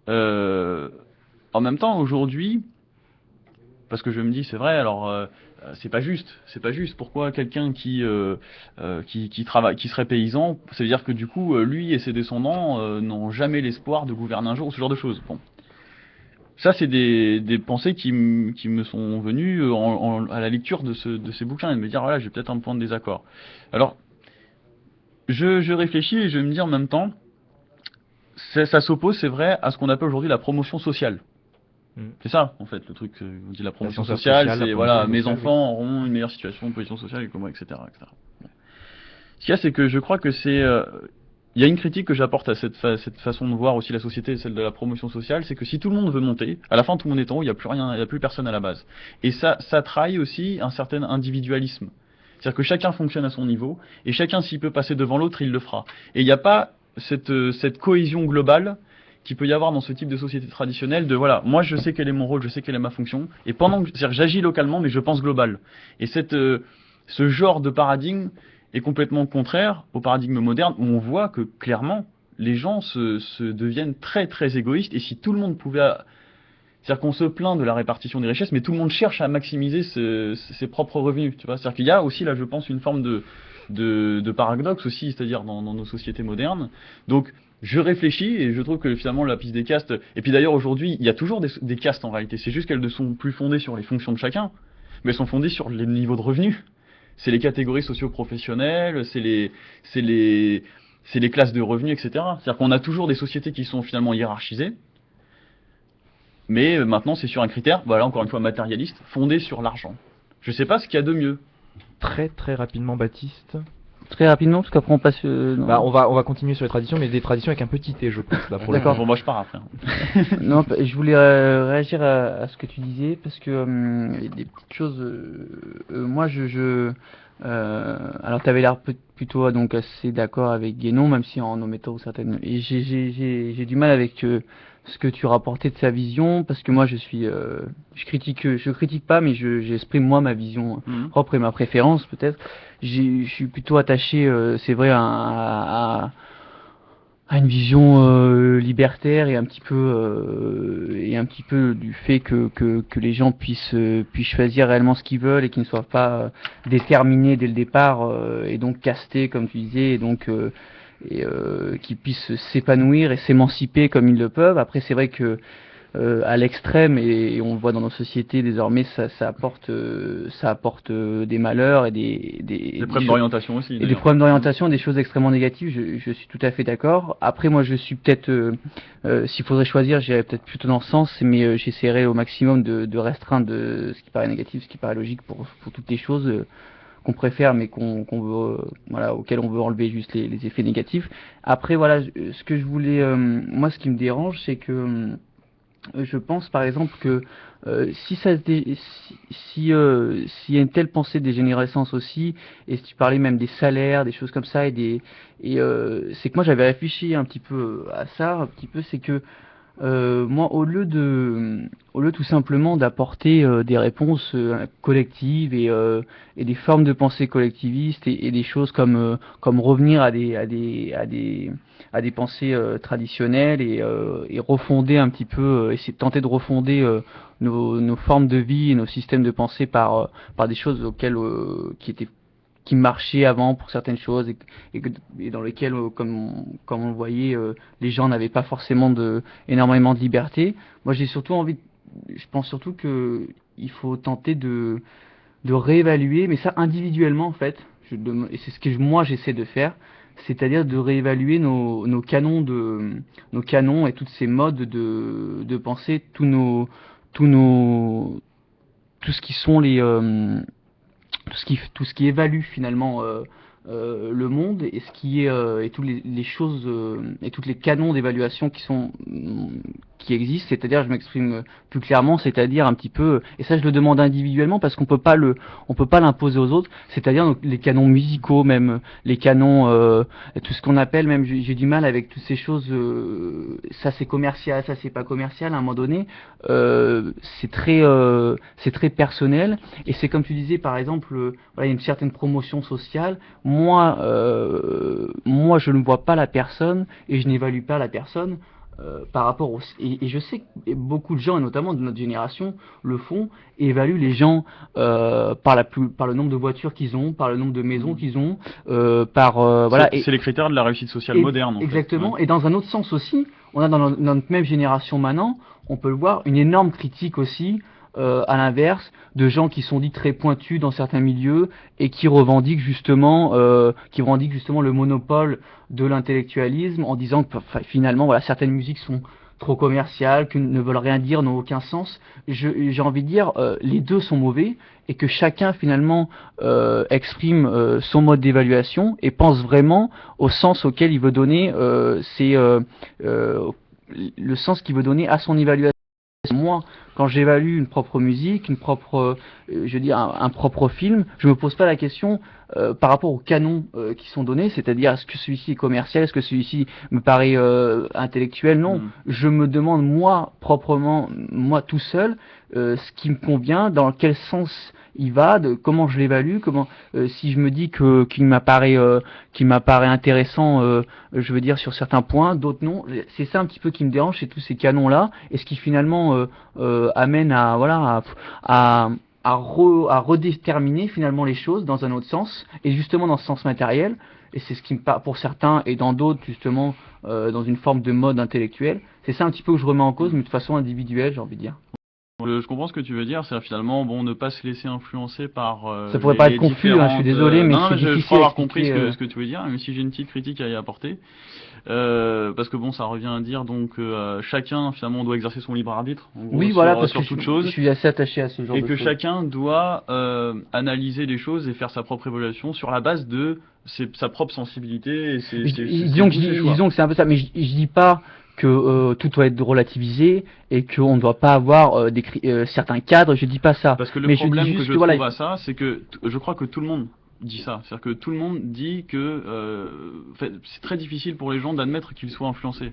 En même temps, aujourd'hui, parce que je me dis, c'est vrai, alors c'est pas juste. Pourquoi quelqu'un qui travaille, qui serait paysan, ça veut dire que du coup, lui et ses descendants n'ont jamais l'espoir de gouverner un jour, ou ce genre de choses. Bon, ça c'est des pensées qui me sont venues à la lecture de ces bouquins et de me dire, voilà, j'ai peut-être un point de désaccord. Alors, je réfléchis et je me dis en même temps. Ça s'oppose, c'est vrai, à ce qu'on appelle aujourd'hui la promotion sociale. C'est ça, en fait, le truc, on dit la promotion sociale, c'est voilà, mes enfants auront une meilleure situation, une position sociale, etc. etc. Ce qu'il y a, c'est que je crois que il y a une critique que j'apporte à cette façon de voir aussi la société, celle de la promotion sociale, c'est que si tout le monde veut monter, à la fin tout le monde est en haut, il n'y a plus rien, il n'y a plus personne à la base. Et ça trahit aussi un certain individualisme. C'est-à-dire que chacun fonctionne à son niveau, et chacun, s'il peut passer devant l'autre, il le fera. Et il n'y a pas cette cohésion globale qu'il peut y avoir dans ce type de société traditionnelle de voilà, moi je sais quel est mon rôle, je sais quelle est ma fonction, et c'est-à-dire que j'agis localement, mais je pense global. Et ce genre de paradigme est complètement contraire au paradigme moderne, où on voit que clairement, les gens se deviennent très très égoïstes, et si tout le monde pouvait... C'est-à-dire qu'on se plaint de la répartition des richesses, mais tout le monde cherche à maximiser ses propres revenus. Tu vois, c'est-à-dire qu'il y a aussi là, je pense, une forme de paradoxe aussi, c'est-à-dire dans nos sociétés modernes. Donc, je réfléchis et je trouve que finalement la piste des castes. Et puis d'ailleurs aujourd'hui, il y a toujours des castes en réalité. C'est juste qu'elles ne sont plus fondées sur les fonctions de chacun, mais elles sont fondées sur les niveaux de revenus. C'est les catégories socio-professionnelles, c'est les classes de revenus, etc. C'est-à-dire qu'on a toujours des sociétés qui sont finalement hiérarchisées. Mais maintenant, c'est sur un critère, voilà, encore une fois matérialiste, fondé sur l'argent. Je sais pas ce qu'il y a de mieux. Très très rapidement, Baptiste. Très rapidement, parce qu'après on passe... Bah, on va continuer sur les traditions, mais des traditions avec un petit T, je pense. Là, pour D'accord, bon, moi je pars après. Non, je voulais réagir à ce que tu disais, parce que il y a des petites choses... moi, alors, tu avais l'air plutôt donc assez d'accord avec Guénon, même si en omettant certaines... Et j'ai du mal avec ce que tu rapportais de sa vision, parce que moi, je critique pas, mais j'exprime moi ma vision propre et ma préférence, peut-être. Je suis plutôt attaché, c'est vrai, à une vision libertaire et un petit peu du fait que les gens puissent choisir réellement ce qu'ils veulent et qu'ils ne soient pas déterminés dès le départ et donc castés comme tu disais, et donc qu'ils puissent s'épanouir et s'émanciper comme ils le peuvent. Après c'est vrai que à l'extrême, et on le voit dans nos sociétés désormais, ça apporte des malheurs et des problèmes d'orientation aussi. Et des problèmes d'orientation, des choses extrêmement négatives, je suis tout à fait d'accord. Après moi je suis peut-être, s'il faudrait choisir, j'irais peut-être plutôt dans ce sens, mais j'essaierai au maximum de restreindre ce qui paraît négatif, ce qui paraît logique pour toutes les choses qu'on préfère mais qu'on veut, voilà, auxquelles on veut enlever juste les effets négatifs. Après voilà, ce que je voulais, moi ce qui me dérange, c'est que je pense par exemple que s'il y a une telle pensée des générescence aussi, et si tu parlais même des salaires, des choses comme ça, c'est que moi j'avais réfléchi un petit peu à ça, un petit peu, c'est que moi au lieu tout simplement d'apporter des réponses collectives et des formes de pensée collectivistes et des choses comme revenir à des pensées traditionnelles et refonder un petit peu, essayer de tenter de refonder nos formes de vie et nos systèmes de pensée par des choses auxquelles qui marchaient avant pour certaines choses et dans lesquelles, comme on le voyait, les gens n'avaient pas forcément énormément de liberté. Moi, je pense surtout que il faut tenter de réévaluer, mais ça individuellement en fait. Et c'est ce que moi j'essaie de faire, c'est-à-dire de réévaluer nos canons et toutes ces modes de pensée, tout ce qui sont tout ce qui évalue finalement le monde et ce qui est et toutes les choses et toutes les canons d'évaluation qui existent, c'est-à-dire, je m'exprime plus clairement, c'est-à-dire un petit peu, et ça je le demande individuellement parce qu'on peut pas l'imposer aux autres, c'est-à-dire donc, les canons musicaux, même les canons, tout ce qu'on appelle, même j'ai du mal avec toutes ces choses, ça c'est commercial, ça c'est pas commercial, à un moment donné, c'est très personnel, et c'est comme tu disais, par exemple, voilà, il y a une certaine promotion sociale, moi je ne vois pas la personne, et je n'évalue pas la personne, par rapport et je sais que beaucoup de gens, et notamment de notre génération, le font et évaluent les gens par le nombre de voitures qu'ils ont, par le nombre de maisons qu'ils ont, voilà. C'est les critères de la réussite sociale moderne. Exactement. Ouais. Et dans un autre sens aussi, on a dans notre même génération maintenant, on peut le voir, une énorme critique aussi. À l'inverse, de gens qui sont dits très pointus dans certains milieux et qui revendiquent justement le monopole de l'intellectualisme en disant que finalement voilà, certaines musiques sont trop commerciales, que ne veulent rien dire, n'ont aucun sens. J'ai envie de dire les deux sont mauvais et que chacun finalement exprime son mode d'évaluation et pense vraiment au sens auquel il veut donner le sens qu'il veut donner à son évaluation. Moi, quand j'évalue une propre musique, je veux dire un propre film, je me pose pas la question par rapport aux canons qui sont donnés, c'est-à-dire est-ce que celui-ci est commercial, est-ce que celui-ci me paraît intellectuel. Non, je me demande moi proprement, moi tout seul, ce qui me convient, dans quel sens il va, comment je l'évalue, si je me dis qu'il m'apparaît intéressant, je veux dire sur certains points, d'autres non. C'est ça un petit peu qui me dérange, c'est tous ces canons là, et ce qui finalement amène à redéterminer finalement les choses dans un autre sens, et justement dans ce sens matériel. Et c'est ce qui me parle pour certains, et dans d'autres justement dans une forme de mode intellectuel. C'est ça un petit peu que je remets en cause, mais de façon individuelle, j'ai envie de dire. Je comprends ce que tu veux dire, c'est finalement ne pas se laisser influencer par. Ça pourrait pas être confus, je suis désolé, mais non, c'est je difficile crois à avoir compris expliquer, ce que tu veux dire, même si j'ai une petite critique à y apporter. Parce que ça revient à dire chacun finalement doit exercer son libre arbitre. En gros, oui, voilà, parce sur que toute chose. Je suis assez attaché à ce genre de choses. Et que chacun doit analyser les choses et faire sa propre évaluation sur la base de sa propre sensibilité. Et disons que c'est un peu ça, mais je dis pas que tout doit être relativisé et qu'on ne doit pas avoir certains cadres, je dis pas ça. Parce que le mais problème je dis que juste je trouve à ça, c'est que je crois que tout le monde dit ça. C'est-à-dire que tout le monde dit que c'est très difficile pour les gens d'admettre qu'ils soient influencés.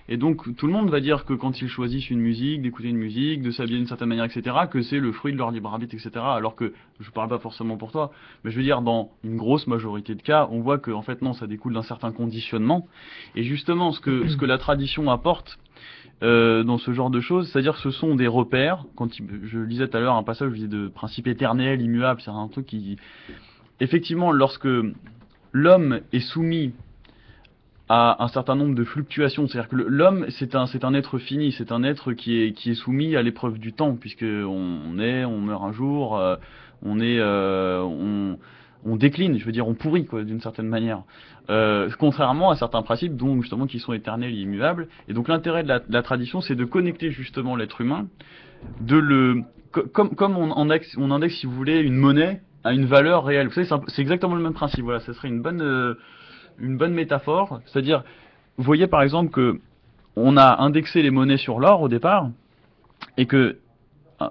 Et donc tout le monde va dire que quand ils choisissent une musique, d'écouter une musique, de s'habiller d'une certaine manière, etc., que c'est le fruit de leur libre arbitre, etc. Alors que je parle pas forcément pour toi, mais je veux dire dans une grosse majorité de cas, on voit que en fait non, ça découle d'un certain conditionnement. Et justement ce que la tradition apporte dans ce genre de choses, c'est-à-dire que ce sont des repères. Je lisais tout à l'heure un passage où je disais de principe éternel, immuable, c'est un truc qui effectivement lorsque l'homme est soumis à un certain nombre de fluctuations, c'est-à-dire que l'homme c'est un être fini, c'est un être qui est soumis à l'épreuve du temps, puisque on meurt un jour, on décline, je veux dire on pourrit quoi d'une certaine manière, contrairement à certains principes dont justement qui sont éternels et immuables. Et donc l'intérêt de la tradition, c'est de connecter justement l'être humain, comme on indexe si vous voulez une monnaie à une valeur réelle. Vous savez, c'est exactement le même principe. Voilà, ça serait une bonne métaphore, c'est-à-dire, vous voyez par exemple que on a indexé les monnaies sur l'or au départ, et que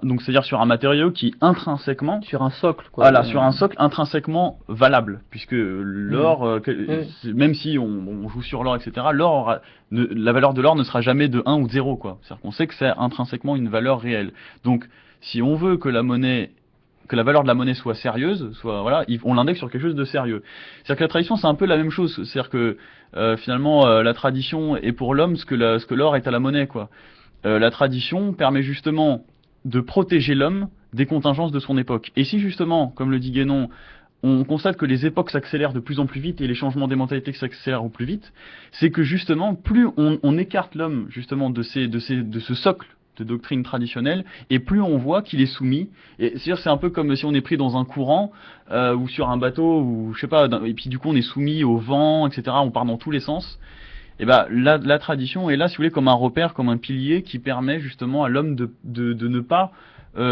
donc c'est-à-dire sur un matériau qui intrinsèquement sur un socle quoi. Voilà, sur un socle intrinsèquement valable, puisque l'or, même si on joue sur l'or, etc., la valeur de l'or ne sera jamais de 1 ou de 0 quoi. C'est-à-dire qu'on sait que c'est intrinsèquement une valeur réelle. Donc si on veut que la valeur de la monnaie soit sérieuse, on l'indexe sur quelque chose de sérieux. C'est-à-dire que la tradition, c'est un peu la même chose. C'est-à-dire que finalement, la tradition est pour l'homme ce que l'or est à la monnaie, quoi. La tradition permet justement de protéger l'homme des contingences de son époque. Et si justement, comme le dit Guénon, on constate que les époques s'accélèrent de plus en plus vite et les changements des mentalités s'accélèrent au plus vite, c'est que justement, plus on écarte l'homme justement de ce socle de doctrine traditionnelle, et plus on voit qu'il est soumis. Et c'est-à-dire, c'est un peu comme si on est pris dans un courant ou sur un bateau, ou je sais pas, et puis du coup on est soumis au vent, etc. On part dans tous les sens. Et la tradition est là, si vous voulez, comme un repère, comme un pilier qui permet justement à l'homme de ne pas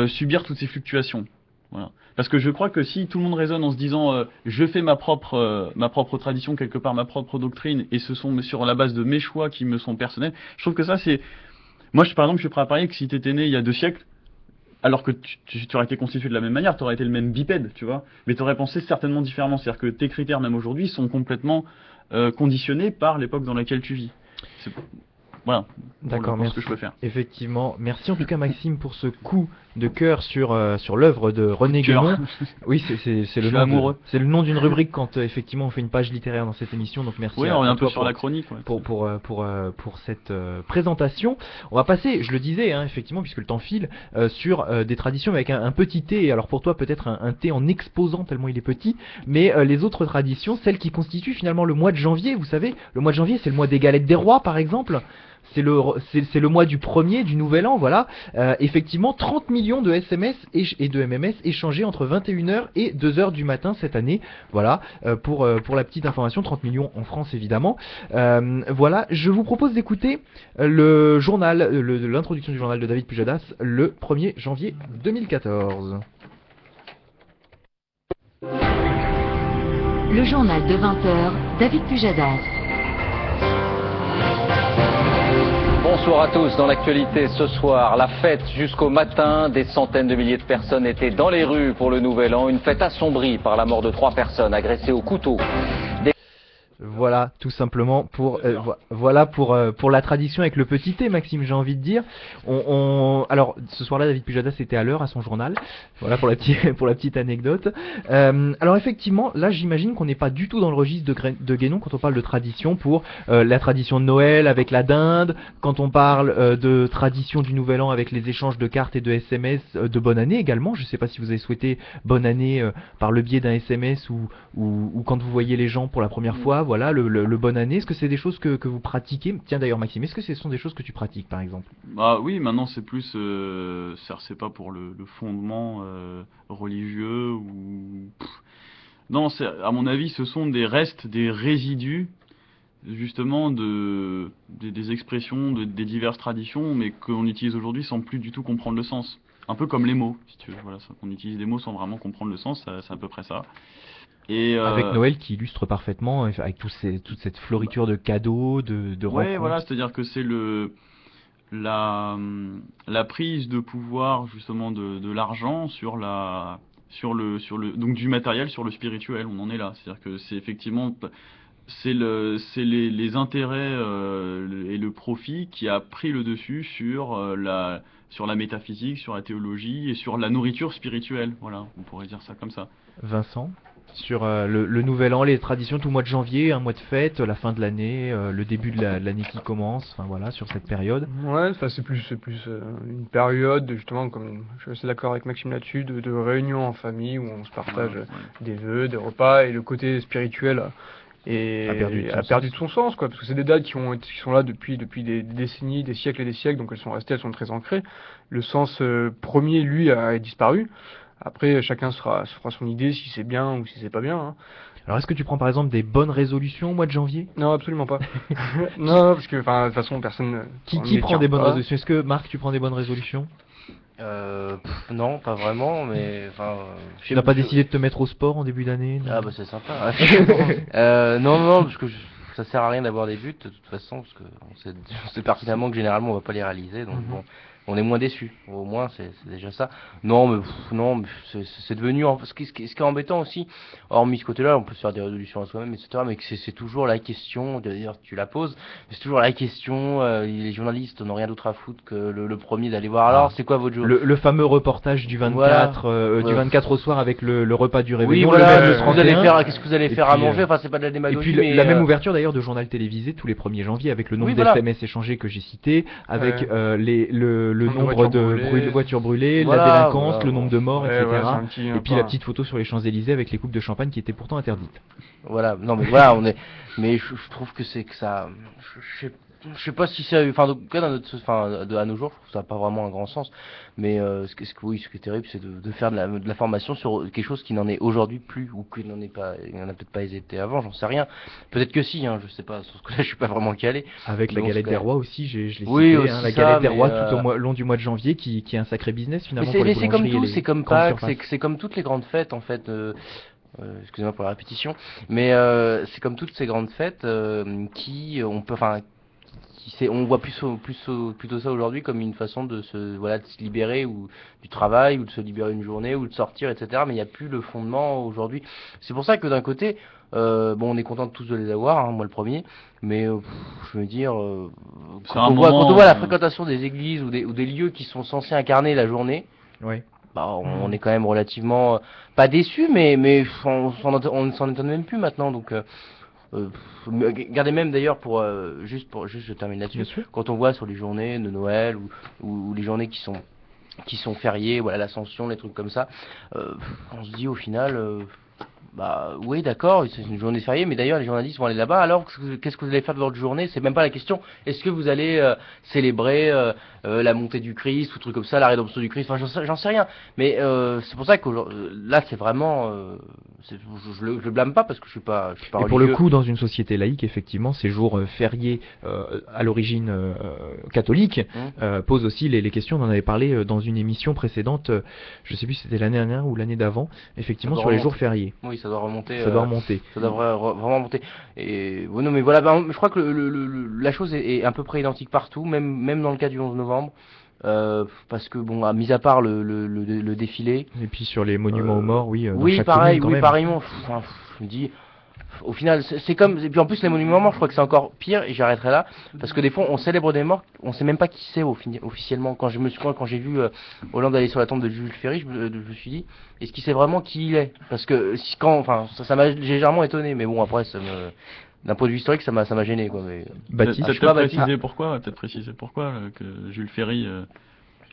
subir toutes ces fluctuations. Voilà. Parce que je crois que si tout le monde raisonne en se disant je fais ma propre tradition quelque part, ma propre doctrine, et ce sont sur la base de mes choix qui me sont personnels, je trouve que ça c'est... Moi, par exemple, je suis prêt à parier que si tu étais né il y a 2 siècles, alors que tu aurais été constitué de la même manière, tu aurais été le même bipède, tu vois, mais tu aurais pensé certainement différemment. C'est-à-dire que tes critères, même aujourd'hui, sont complètement conditionnés par l'époque dans laquelle tu vis. Voilà. D'accord, merci. Ce que je peux faire. Effectivement, merci en tout cas Maxime pour ce coup de cœur sur l'œuvre de René Guénon. Oui, c'est le nom amoureux. C'est le nom d'une rubrique quand effectivement on fait une page littéraire dans cette émission. Donc merci. Oui, on est un peu sur la chronique. Ouais. Pour cette présentation. On va passer, je le disais, effectivement, puisque le temps file, sur des traditions avec un petit T. Alors pour toi peut-être un T en exposant tellement il est petit, mais les autres traditions, celles qui constituent finalement le mois de janvier. Vous savez, le mois de janvier, c'est le mois des galettes des rois, par exemple. C'est le mois du du nouvel an, voilà. Effectivement, 30 millions de SMS et de MMS échangés entre 21h et 2h du matin cette année. Voilà, pour la petite information, 30 millions en France évidemment. Voilà, je vous propose d'écouter le journal, l'introduction du journal de David Pujadas le 1er janvier 2014. Le journal de 20h, David Pujadas. Bonsoir à tous. Dans l'actualité ce soir, la fête jusqu'au matin. Des centaines de milliers de personnes étaient dans les rues pour le Nouvel An. Une fête assombrie par la mort de 3 personnes agressées au couteau. Voilà, tout simplement pour la tradition avec le petit thé, Maxime, j'ai envie de dire. Alors, ce soir-là, David Pujadas était à l'heure à son journal. Voilà pour la petite anecdote. Alors effectivement, là, j'imagine qu'on n'est pas du tout dans le registre de Guénon quand on parle de tradition pour la tradition de Noël avec la dinde, quand on parle de tradition du Nouvel An avec les échanges de cartes et de SMS de bonne année également. Je ne sais pas si vous avez souhaité bonne année par le biais d'un SMS ou quand vous voyez les gens pour la première fois. Voilà, le bonne année. Est-ce que c'est des choses que vous pratiquez? Tiens d'ailleurs Maxime, est-ce que ce sont des choses que tu pratiques par exemple? Bah oui, maintenant c'est plus, c'est pas pour le fondement religieux ou... Non, à mon avis, ce sont des restes, des résidus, justement, des expressions, des diverses traditions, mais qu'on utilise aujourd'hui sans plus du tout comprendre le sens. Un peu comme les mots, si tu veux. Voilà, on utilise des mots sans vraiment comprendre le sens, c'est à peu près ça. Et avec Noël qui illustre parfaitement, avec toute cette floriture de cadeaux, de rencontres. Ouais, voilà, c'est-à-dire que c'est la prise de pouvoir justement de l'argent sur donc du matériel sur le spirituel. On en est là, c'est-à-dire que c'est effectivement les intérêts et le profit qui a pris le dessus sur la métaphysique, sur la théologie et sur la nourriture spirituelle. Voilà, on pourrait dire ça comme ça. Vincent, sur le Nouvel An, les traditions tout mois de janvier, un mois de fête, la fin de l'année, le début de l'année qui commence, enfin voilà, sur cette période. Ouais, c'est plus une période, justement, comme je suis assez d'accord avec Maxime là-dessus, de réunion en famille où on se partage des vœux, des repas, et le côté spirituel a perdu de son sens, quoi, parce que c'est des dates qui sont là depuis des décennies, des siècles et des siècles, donc elles sont très ancrées. Le sens premier, lui, a disparu. Après, chacun se fera son idée si c'est bien ou si c'est pas bien. Hein. Alors, est-ce que tu prends par exemple des bonnes résolutions au mois de janvier? Non, absolument pas. Non, parce que, de toute façon, personne. Qui prend des bonnes résolutions? Est-ce que Marc, tu prends des bonnes résolutions? Non, pas vraiment, mais enfin. Tu n'as pas décidé de te mettre au sport en début d'année? Ah bah c'est sympa. Non, parce que ça sert à rien d'avoir des buts de toute façon, parce que on sait pertinemment que généralement on va pas les réaliser, donc bon. On est moins déçus, au moins c'est déjà ça. Non, mais c'est devenu, ce qui est embêtant aussi, hormis ce côté-là, on peut se faire des résolutions à soi-même, etc. Mais que c'est toujours la question, d'ailleurs tu la poses, mais c'est toujours la question, les journalistes n'ont rien d'autre à foutre que le premier d'aller voir. Alors c'est quoi votre jour? Le fameux reportage du 24, du 24 au soir avec le repas du réveillon. Oui, voilà, qu'est-ce que vous allez faire à manger? Enfin c'est pas de la démagogie. Et puis la même ouverture d'ailleurs de journal télévisé tous les 1er janvier avec le nombre d'SMS échangés que j'ai cité, avec le nombre de voitures brûlées, la délinquance, le nombre de morts, etc. Et puis la petite photo sur les Champs-Élysées avec les coupes de champagne qui étaient pourtant interdites. Voilà, non mais voilà, mais je trouve que c'est que ça, je sais pas si c'est, enfin, en tout cas, à nos jours, je trouve que ça n'a pas vraiment un grand sens. Mais ce qui est terrible, c'est de faire de la formation sur quelque chose qui n'en est aujourd'hui plus, ou qui n'en a peut-être pas été avant, j'en sais rien. Peut-être que si, hein, je sais pas, sur ce que là, je suis pas vraiment calé. Avec la galette des rois aussi, je l'ai cité, aussi la galette des rois tout au long du mois de janvier, qui est un sacré business finalement. Mais c'est comme tout, c'est comme Pâques, c'est comme toutes les grandes fêtes en fait. Excusez-moi pour la répétition, mais c'est comme toutes ces grandes fêtes on voit plutôt ça aujourd'hui comme une façon de se libérer ou du travail, ou de se libérer une journée, ou de sortir, etc. Mais il n'y a plus le fondement aujourd'hui. C'est pour ça que d'un côté, on est content tous de les avoir, hein, moi le premier, mais je veux dire, quand on voit la fréquentation des églises ou des lieux qui sont censés incarner la journée, on est quand même relativement pas déçus, mais on s'en étonne même plus maintenant, donc. Regardez même d'ailleurs juste je termine là-dessus, quand on voit sur les journées de Noël ou les journées qui sont fériées, voilà, l'Ascension, les trucs comme ça, on se dit au final oui d'accord, c'est une journée fériée, mais d'ailleurs les journalistes vont aller là-bas, alors qu'est-ce que vous allez faire de votre journée? C'est même pas la question. Est-ce que vous allez célébrer la montée du Christ ou truc comme ça, la rédemption du Christ? Enfin j'en sais rien, mais c'est pour ça que là c'est vraiment je le blâme pas parce que je suis pas religieux. Et pour le coup, dans une société laïque, effectivement, ces jours fériés à l'origine catholique posent aussi les questions. On en avait parlé dans une émission précédente, je sais plus si c'était l'année dernière ou l'année d'avant, effectivement sur les jours fériés. Oui. oui, ça doit remonter. Ça doit remonter. Ça devrait vraiment remonter. Et bon, non, mais voilà, je crois que la chose est à peu près identique partout, même dans le cas du 11 novembre. Parce que bon, mis à part le défilé. Et puis sur les monuments aux morts, oui. Dans Oui, chaque pareil, commune, quand même. pareillement. Enfin, je me dis, au final, c'est comme. Et puis en plus, les monuments aux morts, je crois que c'est encore pire. Et j'arrêterai là, parce que des fois, on célèbre des morts, on sait même pas qui c'est officiellement. Quand j'ai vu Hollande aller sur la tombe de Jules Ferry, je me suis dit, est-ce qu'il sait vraiment qui il est? Parce que ça m'a légèrement étonné, mais bon, après, d'un point de vue historique, ça m'a gêné, quoi. Mais... Baptiste, peut-être préciser pourquoi que Jules Ferry.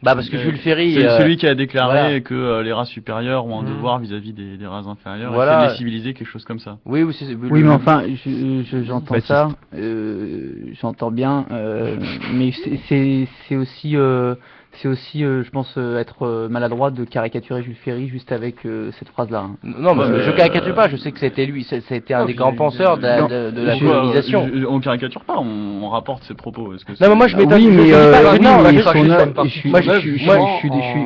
Parce que Jules Ferry, c'est celui qui a déclaré voilà. que les races supérieures ont un devoir vis-à-vis des races inférieures, voilà. et c'est de les civiliser, quelque chose comme ça. Oui, mais enfin, j'entends ça, j'entends bien, mais c'est aussi, je pense, être maladroit de caricaturer Jules Ferry juste avec cette phrase-là. Hein. Non, mais je caricature pas. Je sais que c'était lui. C'était un des grands penseurs de la colonisation. On caricature pas. On rapporte ses propos. Non, mais moi je m'étonne.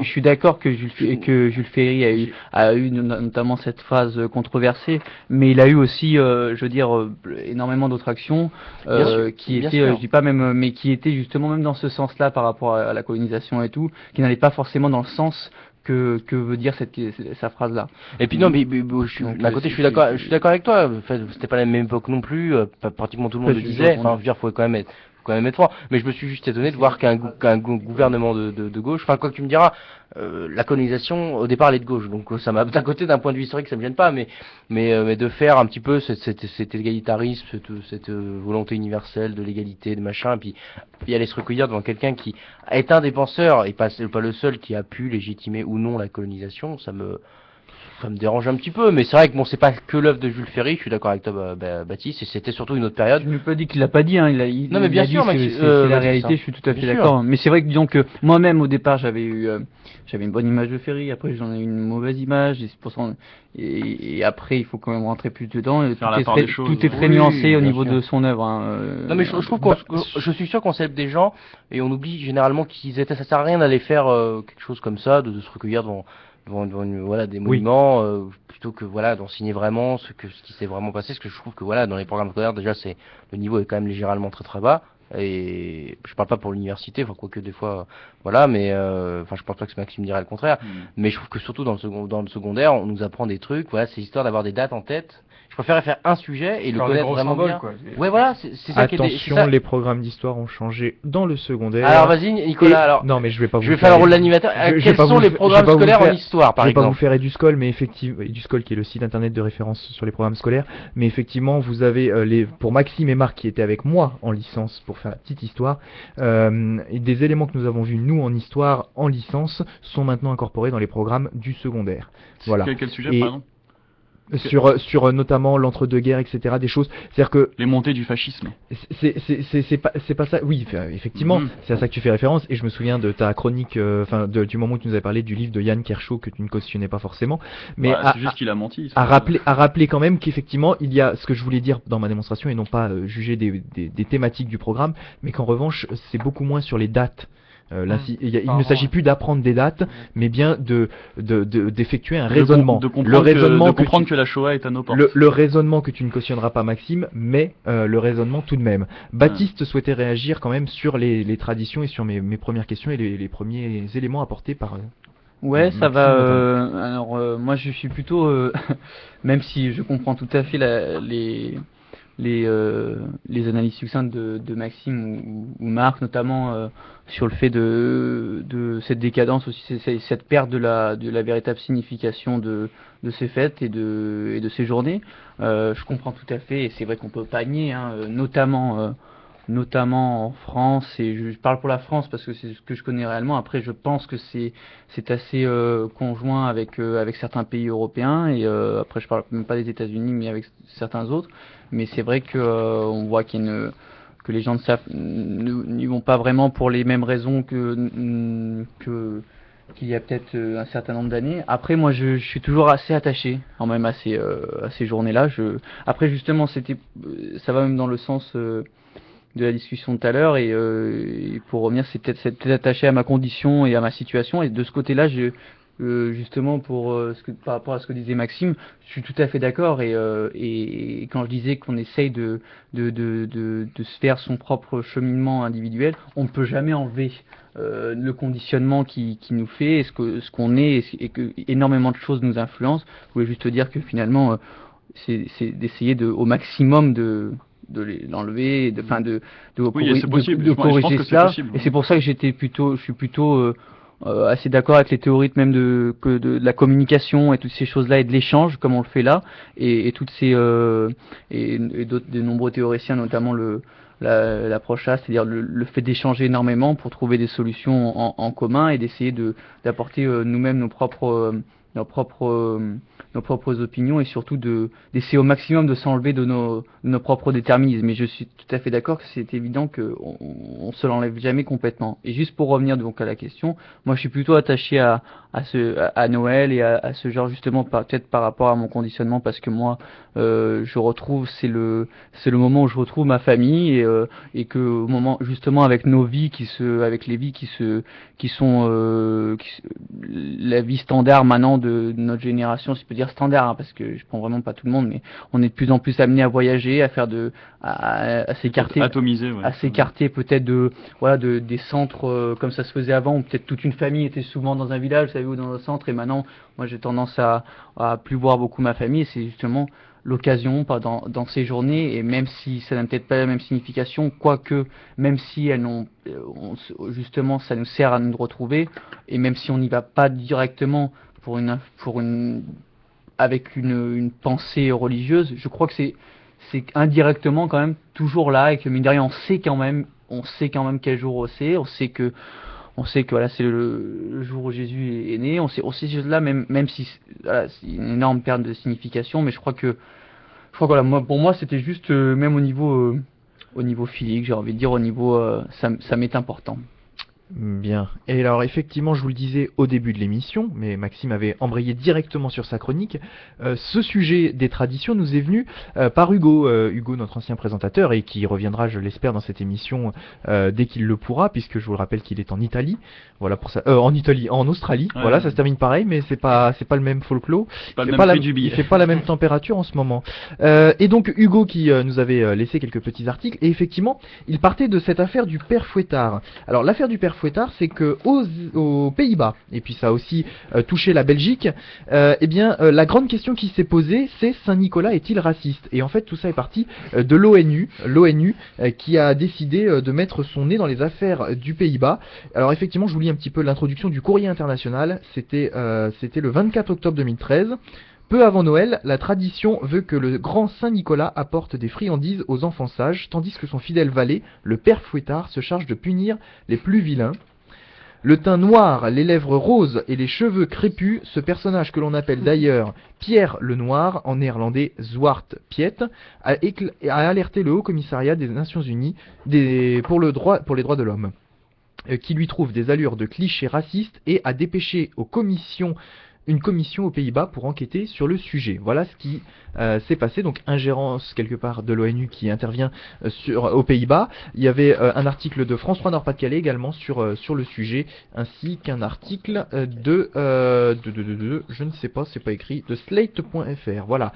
Je suis d'accord que Jules Ferry a eu notamment cette phrase controversée, mais il a eu aussi, je veux dire, énormément d'autres actions qui étaient, je dis pas même, mais qui étaient justement même dans ce sens-là par rapport à la colonisation et tout, qui n'allait pas forcément dans le sens que veut dire sa phrase là. Et puis non, mais d'un côté je suis d'accord avec toi. En fait, c'était pas la même époque non plus. Pratiquement tout le monde le disait. Enfin, je veux dire, faut quand même être fort. Mais je me suis juste étonné de voir qu'un gouvernement de gauche, enfin quoi que tu me diras, la colonisation au départ elle est de gauche, donc ça m'a d'un côté, d'un point de vue historique, ça me gêne pas, mais de faire un petit peu cet égalitarisme, cette volonté universelle de l'égalité, de machin, et puis aller se recueillir devant quelqu'un qui est un des penseurs et pas le seul qui a pu légitimer ou non la colonisation, ça me dérange un petit peu, mais c'est vrai que bon, c'est pas que l'œuvre de Jules Ferry, je suis d'accord avec toi, Baptiste, et c'était surtout une autre période. Je ne peux pas dire qu'il l'a pas dit, hein, non mais bien sûr, c'est la réalité, je suis tout à fait d'accord. Mais c'est vrai que disons que moi-même au départ j'avais une bonne image de Ferry, après j'en ai eu une mauvaise image, et c'est pour ça et après il faut quand même rentrer plus dedans. Et tout est très nuancé au niveau de son œuvre. Hein, non mais je trouve je suis sûr qu'on célèbre des gens et on oublie généralement ça sert à rien d'aller faire quelque chose comme ça, de se recueillir devant des monuments, plutôt que d'en signer vraiment ce qui s'est vraiment passé, parce que je trouve que dans les programmes scolaires déjà le niveau est quand même légèrement très très bas, et je parle pas pour l'université, enfin quoique des fois mais je pense pas que Maxime dirait le contraire, mais je trouve que surtout dans le secondaire on nous apprend des trucs, c'est histoire d'avoir des dates en tête. Je préférais faire un sujet et le connaître vraiment bien. Ouais, voilà, c'est ça qui est... Attention, les programmes d'histoire ont changé dans le secondaire. Alors vas-y, Nicolas, Non, mais je vais pas Je vais faire le rôle d'animateur. Quels sont les programmes scolaires en histoire, par exemple? Je vais pas vous faire EduScol, mais effectivement, EduScol qui est le site internet de référence sur les programmes scolaires, mais effectivement, vous avez pour Maxime et Marc qui étaient avec moi en licence pour faire la petite histoire, et des éléments que nous avons vus nous en histoire en licence sont maintenant incorporés dans les programmes du secondaire. Voilà. Quel sujet, par exemple? Sur notamment l'entre-deux-guerres, etc., des choses, c'est-à-dire que les montées du fascisme. C'est pas ça. Oui, effectivement, c'est à ça que tu fais référence. Et je me souviens de ta chronique, du moment où tu nous avais parlé du livre de Yann Kershaw que tu ne cautionnais pas forcément. Mais c'est juste qu'il a menti. À rappeler quand même qu'effectivement il y a ce que je voulais dire dans ma démonstration et non pas juger des thématiques du programme, mais qu'en revanche c'est beaucoup moins sur les dates. Il ne s'agit plus d'apprendre des dates, mais bien d'effectuer un raisonnement. De comprendre que la Shoah est à nos portes. Le raisonnement que tu ne cautionneras pas, Maxime, mais le raisonnement tout de même. Baptiste souhaitait réagir quand même sur les traditions et sur mes premières questions et les premiers éléments apportés par... Ouais, ça va. Alors, moi, je suis plutôt... même si je comprends tout à fait les analyses succinctes de Maxime ou Marc, notamment sur le fait de cette décadence aussi, cette perte de la véritable signification de ces fêtes et de ces journées. Je comprends tout à fait, et c'est vrai qu'on peut pas nier, hein, notamment en France, et je parle pour la France parce que c'est ce que je connais réellement. Après, je pense que c'est assez conjoint avec certains pays européens, et après je parle même pas des États-Unis, mais avec certains autres. Mais c'est vrai que on voit que les gens n'y vont pas vraiment pour les mêmes raisons qu'il y a peut-être un certain nombre d'années. Après, moi, je suis toujours assez attaché, quand même, à ces journées-là. Après, justement, ça va même dans le sens de la discussion de tout à l'heure, et pour revenir, c'est peut-être attaché à ma condition et à ma situation. Et de ce côté-là, justement par rapport à ce que disait Maxime, je suis tout à fait d'accord et quand je disais qu'on essaye de se faire son propre cheminement individuel, on ne peut jamais enlever le conditionnement qui nous fait, et ce qu'on est, et que énormément de choses nous influencent. Je voulais juste te dire que finalement, c'est d'essayer au maximum de l'enlever, de corriger cela. Et c'est pour ça que je suis plutôt assez d'accord avec les théories même de la communication et toutes ces choses-là et de l'échange comme on le fait là, et toutes ces et de nombreux théoriciens, notamment l'approche A, c'est-à-dire le fait d'échanger énormément pour trouver des solutions en commun et d'essayer d'apporter nous-mêmes nos propres opinions, et surtout d'essayer au maximum de s'enlever de nos propres déterminismes. Mais je suis tout à fait d'accord que c'est évident qu'on se l'enlève jamais complètement. Et juste pour revenir donc à la question, moi je suis plutôt attaché à Noël et à ce genre, justement, peut-être par rapport à mon conditionnement, parce que moi je retrouve, c'est le moment où je retrouve ma famille, et que au moment justement avec nos vies avec les vies qui sont la vie standard maintenant de notre génération, si je peux dire standard, hein, parce que je prends vraiment pas tout le monde, mais on est de plus en plus amené à voyager, à s'écarter, atomiser, à s'écarter peut-être des centres comme ça se faisait avant, où peut-être toute une famille était souvent dans un village, vous savez, ou dans un centre, et maintenant moi j'ai tendance à plus voir beaucoup ma famille, et c'est justement l'occasion dans ces journées, et même si ça n'a peut-être pas la même signification, quoique même si elles n'ont justement ça nous sert à nous retrouver, et même si on n'y va pas directement avec une pensée religieuse, je crois que c'est indirectement quand même toujours là, et que mine de rien on sait quand même quel jour c'est, on sait que voilà, c'est le jour où Jésus est né, on sait ces choses-là, même si voilà, c'est une énorme perte de signification, mais je crois que voilà, pour moi c'était juste même au niveau physique, j'ai envie de dire, au niveau ça m'est important. Bien. Et alors effectivement, je vous le disais au début de l'émission, mais Maxime avait embrayé directement sur sa chronique, ce sujet des traditions nous est venu par Hugo, notre ancien présentateur, et qui reviendra, je l'espère, dans cette émission dès qu'il le pourra, puisque je vous le rappelle qu'il est en Italie. Voilà pour ça. En Australie. Ouais, voilà, ça se termine pareil, mais c'est pas le même folklore. Il fait pas la même température en ce moment. Et donc Hugo qui nous avait laissé quelques petits articles, et effectivement, il partait de cette affaire du père Fouettard. Alors l'affaire du père Fouettard, c'est que aux Pays-Bas, et puis ça a aussi touché la Belgique, la grande question qui s'est posée, c'est Saint-Nicolas est-il raciste? Et en fait, tout ça est parti de l'ONU, qui a décidé de mettre son nez dans les affaires du Pays-Bas. Alors effectivement, je vous lis un petit peu l'introduction du Courrier International, c'était le 24 octobre 2013. Peu avant Noël, la tradition veut que le grand Saint-Nicolas apporte des friandises aux enfants sages, tandis que son fidèle valet, le père Fouettard, se charge de punir les plus vilains. Le teint noir, les lèvres roses et les cheveux crépus, ce personnage que l'on appelle d'ailleurs Pierre le Noir, en néerlandais Zwart Piet, a alerté le Haut Commissariat des Nations Unies pour les droits de l'homme, qui lui trouve des allures de clichés racistes, et a dépêché une commission aux Pays-Bas pour enquêter sur le sujet. Voilà ce qui s'est passé, donc ingérence quelque part de l'ONU qui intervient aux Pays-Bas. Il y avait un article de France 3 Nord-Pas-de-Calais également sur le sujet, ainsi qu'un article de je ne sais pas, c'est pas écrit, de Slate.fr, voilà,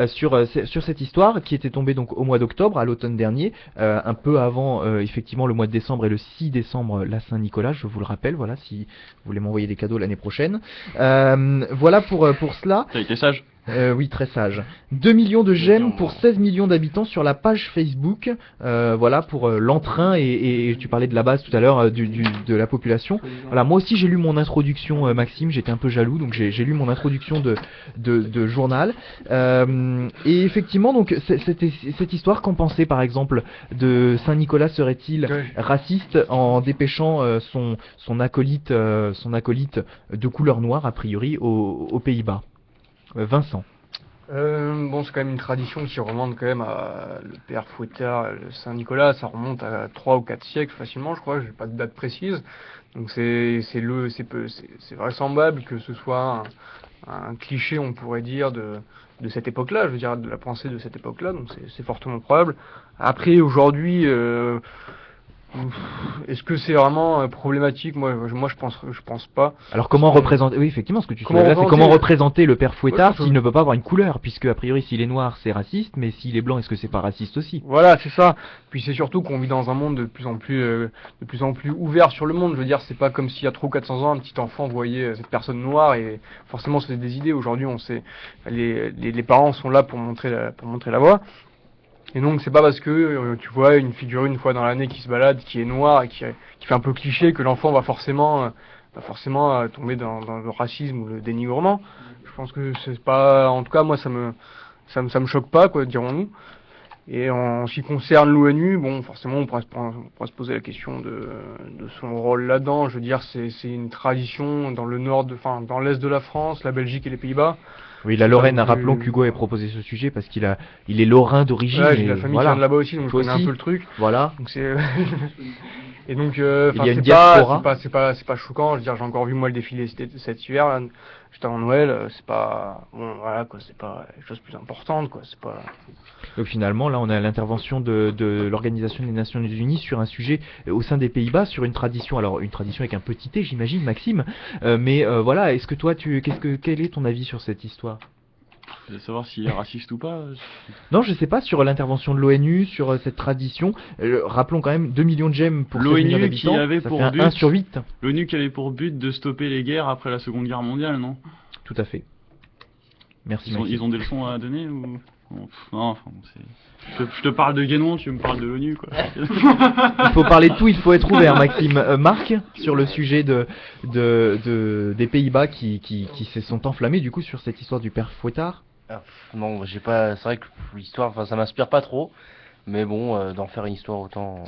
sur cette histoire qui était tombée donc au mois d'octobre, à l'automne dernier, un peu avant effectivement le mois de décembre, et le 6 décembre la Saint-Nicolas, je vous le rappelle, voilà, si vous voulez m'envoyer des cadeaux l'année prochaine. Voilà pour cela. T'as été sage. Oui, très sage. 2 millions de j'aime pour 16 millions d'habitants sur la page Facebook. Voilà pour l'entrain, et tu parlais de la base tout à l'heure de la population. Voilà, moi aussi j'ai lu mon introduction, Maxime, j'étais un peu jaloux, donc j'ai lu mon introduction de journal. Et effectivement, donc cette histoire, qu'en pensez par exemple de Saint-Nicolas, serait-il raciste en dépêchant son acolyte de couleur noire a priori aux Pays-Bas? Vincent. Bon, c'est quand même une tradition qui remonte quand même à le père Fouettard, le Saint-Nicolas, ça remonte à 3 ou 4 siècles facilement, je crois, j'ai pas de date précise. Donc c'est vraisemblable que ce soit un cliché, on pourrait dire, de cette époque-là, je veux dire, de la pensée de cette époque-là, donc c'est fortement probable. Après, aujourd'hui, Est-ce que c'est vraiment problématique? Moi je pense pas. Alors comment représenter, oui effectivement ce que tu Comment soulèves là, c'est représenter- comment représenter le père Fouettard Ouais, s'il ne peut pas avoir une couleur, puisque a priori s'il est noir c'est raciste, mais s'il est blanc est-ce que c'est pas raciste aussi? Voilà, c'est ça. Puis c'est surtout qu'on vit dans un monde de plus en plus ouvert sur le monde. Je veux dire, c'est pas comme s'il y a 300 ou 400 ans, un petit enfant voyait cette personne noire et forcément se fait des idées. Aujourd'hui, on sait, les parents sont là pour montrer la voie. Et donc, c'est pas parce que tu vois une figurine une fois dans l'année qui se balade, qui est noire et qui fait un peu cliché que l'enfant va forcément tomber dans le racisme ou le dénigrement. Je pense que c'est pas, en tout cas, moi, ça me choque pas, quoi, dirons-nous. Et en ce qui concerne l'ONU, bon, forcément, on pourra se poser la question de son rôle là-dedans. Je veux dire, c'est une tradition dans le nord, dans l'est de la France, la Belgique et les Pays-Bas. Oui, la Lorraine, rappelons qu'Hugo a proposé ce sujet parce il est lorrain d'origine. Ouais, j'ai la famille voilà. qui vient de là-bas aussi, donc je Toi connais aussi. un peu le truc. Voilà. Donc c'est et donc Il y a une c'est diaspora. c'est pas choquant. Je veux dire, j'ai encore vu moi le défilé cet hiver là, juste avant Noël. C'est pas bon, voilà quoi, c'est pas quelque chose de plus importante quoi. C'est pas. Donc finalement, là, on a l'intervention de l'Organisation des Nations Unies sur un sujet au sein des Pays-Bas, sur une tradition. Alors une tradition avec un petit T, j'imagine, Maxime. Mais voilà, est-ce que toi, quel est ton avis sur cette histoire? Je veux savoir s'il est raciste ou pas. Non, je sais pas, sur l'intervention de l'ONU, sur cette tradition. Rappelons quand même 2 millions de j'aime pour 7 millions L'ONU d'habitants. qui avait Ça pour fait un but 1 sur 8. L'ONU qui avait pour but de stopper les guerres après la Seconde Guerre mondiale, non? Tout à fait. Merci. Ils ont des leçons à donner ou non, enfin, je te parle de Guénon, tu me parles de l'ONU quoi. Il faut parler de tout, il faut être ouvert, Maxime. Marc, sur le sujet des Pays-Bas qui se sont enflammés du coup sur cette histoire du père Fouettard. Non, j'ai pas. C'est vrai que l'histoire, enfin, ça m'inspire pas trop. Mais bon, d'en faire une histoire autant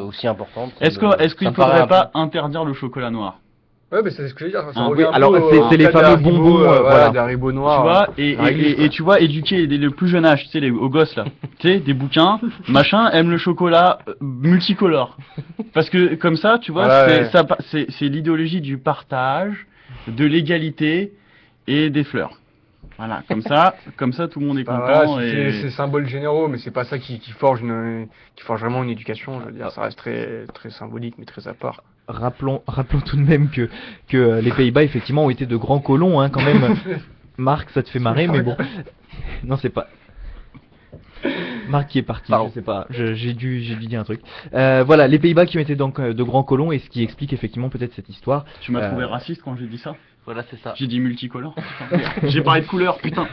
aussi importante. Est-ce qu'il me paraît faudrait un pas interdire le chocolat noir? Ouais, mais c'est ce que je veux dire. Ça Ah, revient oui, un alors, peu c'est les cas fameux d'Haribo, bonbons, voilà. des Haribo Tu noirs. vois, et tu vois, éduquer dès le plus jeune âge, tu sais, aux gosses là, tu sais, des bouquins, machin, aiment le chocolat multicolore. Parce que comme ça, tu vois, Voilà, c'est l'idéologie du partage, de l'égalité et des fleurs. Voilà, comme ça, tout le monde est content. C'est symboles généraux, mais c'est pas ça qui forge vraiment une éducation. Je veux dire, ça reste très, très symbolique, mais très à part. Rappelons tout de même que les Pays-Bas effectivement ont été de grands colons, hein, quand même. Marc, ça te fait marrer, mais bon. Non, c'est pas. Marc qui est parti, je sais pas, j'ai dû dire un truc. Voilà, les Pays-Bas qui ont été donc de grands colons, et ce qui explique effectivement peut-être cette histoire. Tu m'as trouvé raciste quand j'ai dit ça? Voilà, c'est ça. J'ai dit multicolore. J'ai parlé de couleur, putain.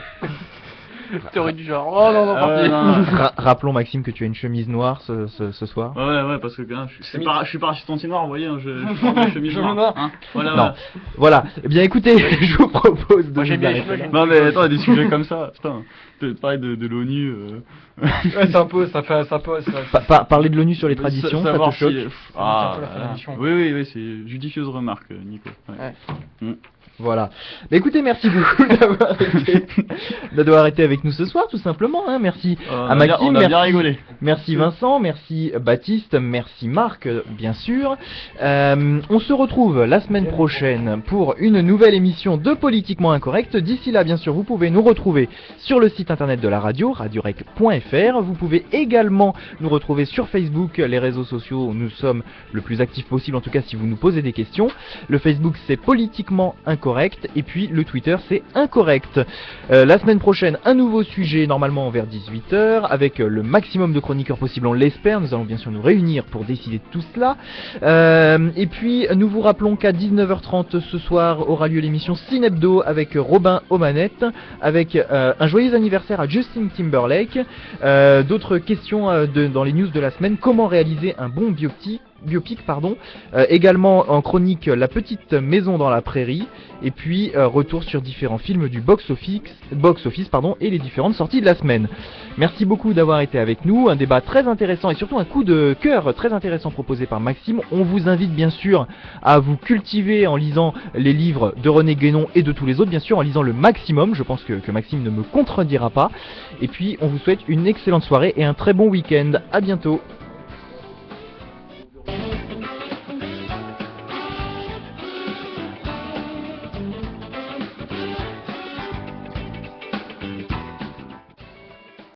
Théorie du genre. Oh non, non, Rappelons Maxime que tu as une chemise noire ce soir. Ouais, parce que hein, je suis pas raciste anti-noir, vous voyez, hein, je porte une chemise noire. Hein, voilà, non. Voilà. Eh bien écoutez, je vous propose de... Moi j'ai bien les cheveux. Non mais attends, il y a des sujets comme ça, putain. Parler de l'ONU. Ouais, c'est un peu, ça fait. Parler de l'ONU sur les traditions, ça te choque? Oui, c'est judicieuse remarque, Nico. Ouais. Voilà. Bah écoutez, merci beaucoup d'avoir été avec nous ce soir, tout simplement. Hein. Merci à Maxime, on a bien rigolé. Merci Vincent, merci Baptiste, merci Marc, bien sûr. On se retrouve la semaine prochaine pour une nouvelle émission de Politiquement Incorrect. D'ici là, bien sûr, vous pouvez nous retrouver sur le site internet de la radio, radiorec.fr. Vous pouvez également nous retrouver sur Facebook, les réseaux sociaux où nous sommes le plus actifs possible, en tout cas si vous nous posez des questions. Le Facebook, c'est Politiquement Incorrect. Et puis le Twitter c'est Incorrect. La semaine prochaine un nouveau sujet normalement vers 18h avec le maximum de chroniqueurs possible, on l'espère. Nous allons bien sûr nous réunir pour décider de tout cela. Et puis nous vous rappelons qu'à 19h30 ce soir aura lieu l'émission Cinebdo avec Robin aux manettes, avec un joyeux anniversaire à Justin Timberlake, d'autres questions dans les news de la semaine, comment réaliser un bon biopic, également en chronique La petite maison dans la prairie, et puis retour sur différents films du box-office et les différentes sorties de la semaine. Merci beaucoup d'avoir été avec nous, un débat très intéressant et surtout un coup de cœur très intéressant proposé par Maxime. On vous invite bien sûr à vous cultiver en lisant les livres de René Guénon et de tous les autres, bien sûr en lisant le maximum, je pense que Maxime ne me contredira pas. Et puis on vous souhaite une excellente soirée et un très bon week-end, à bientôt.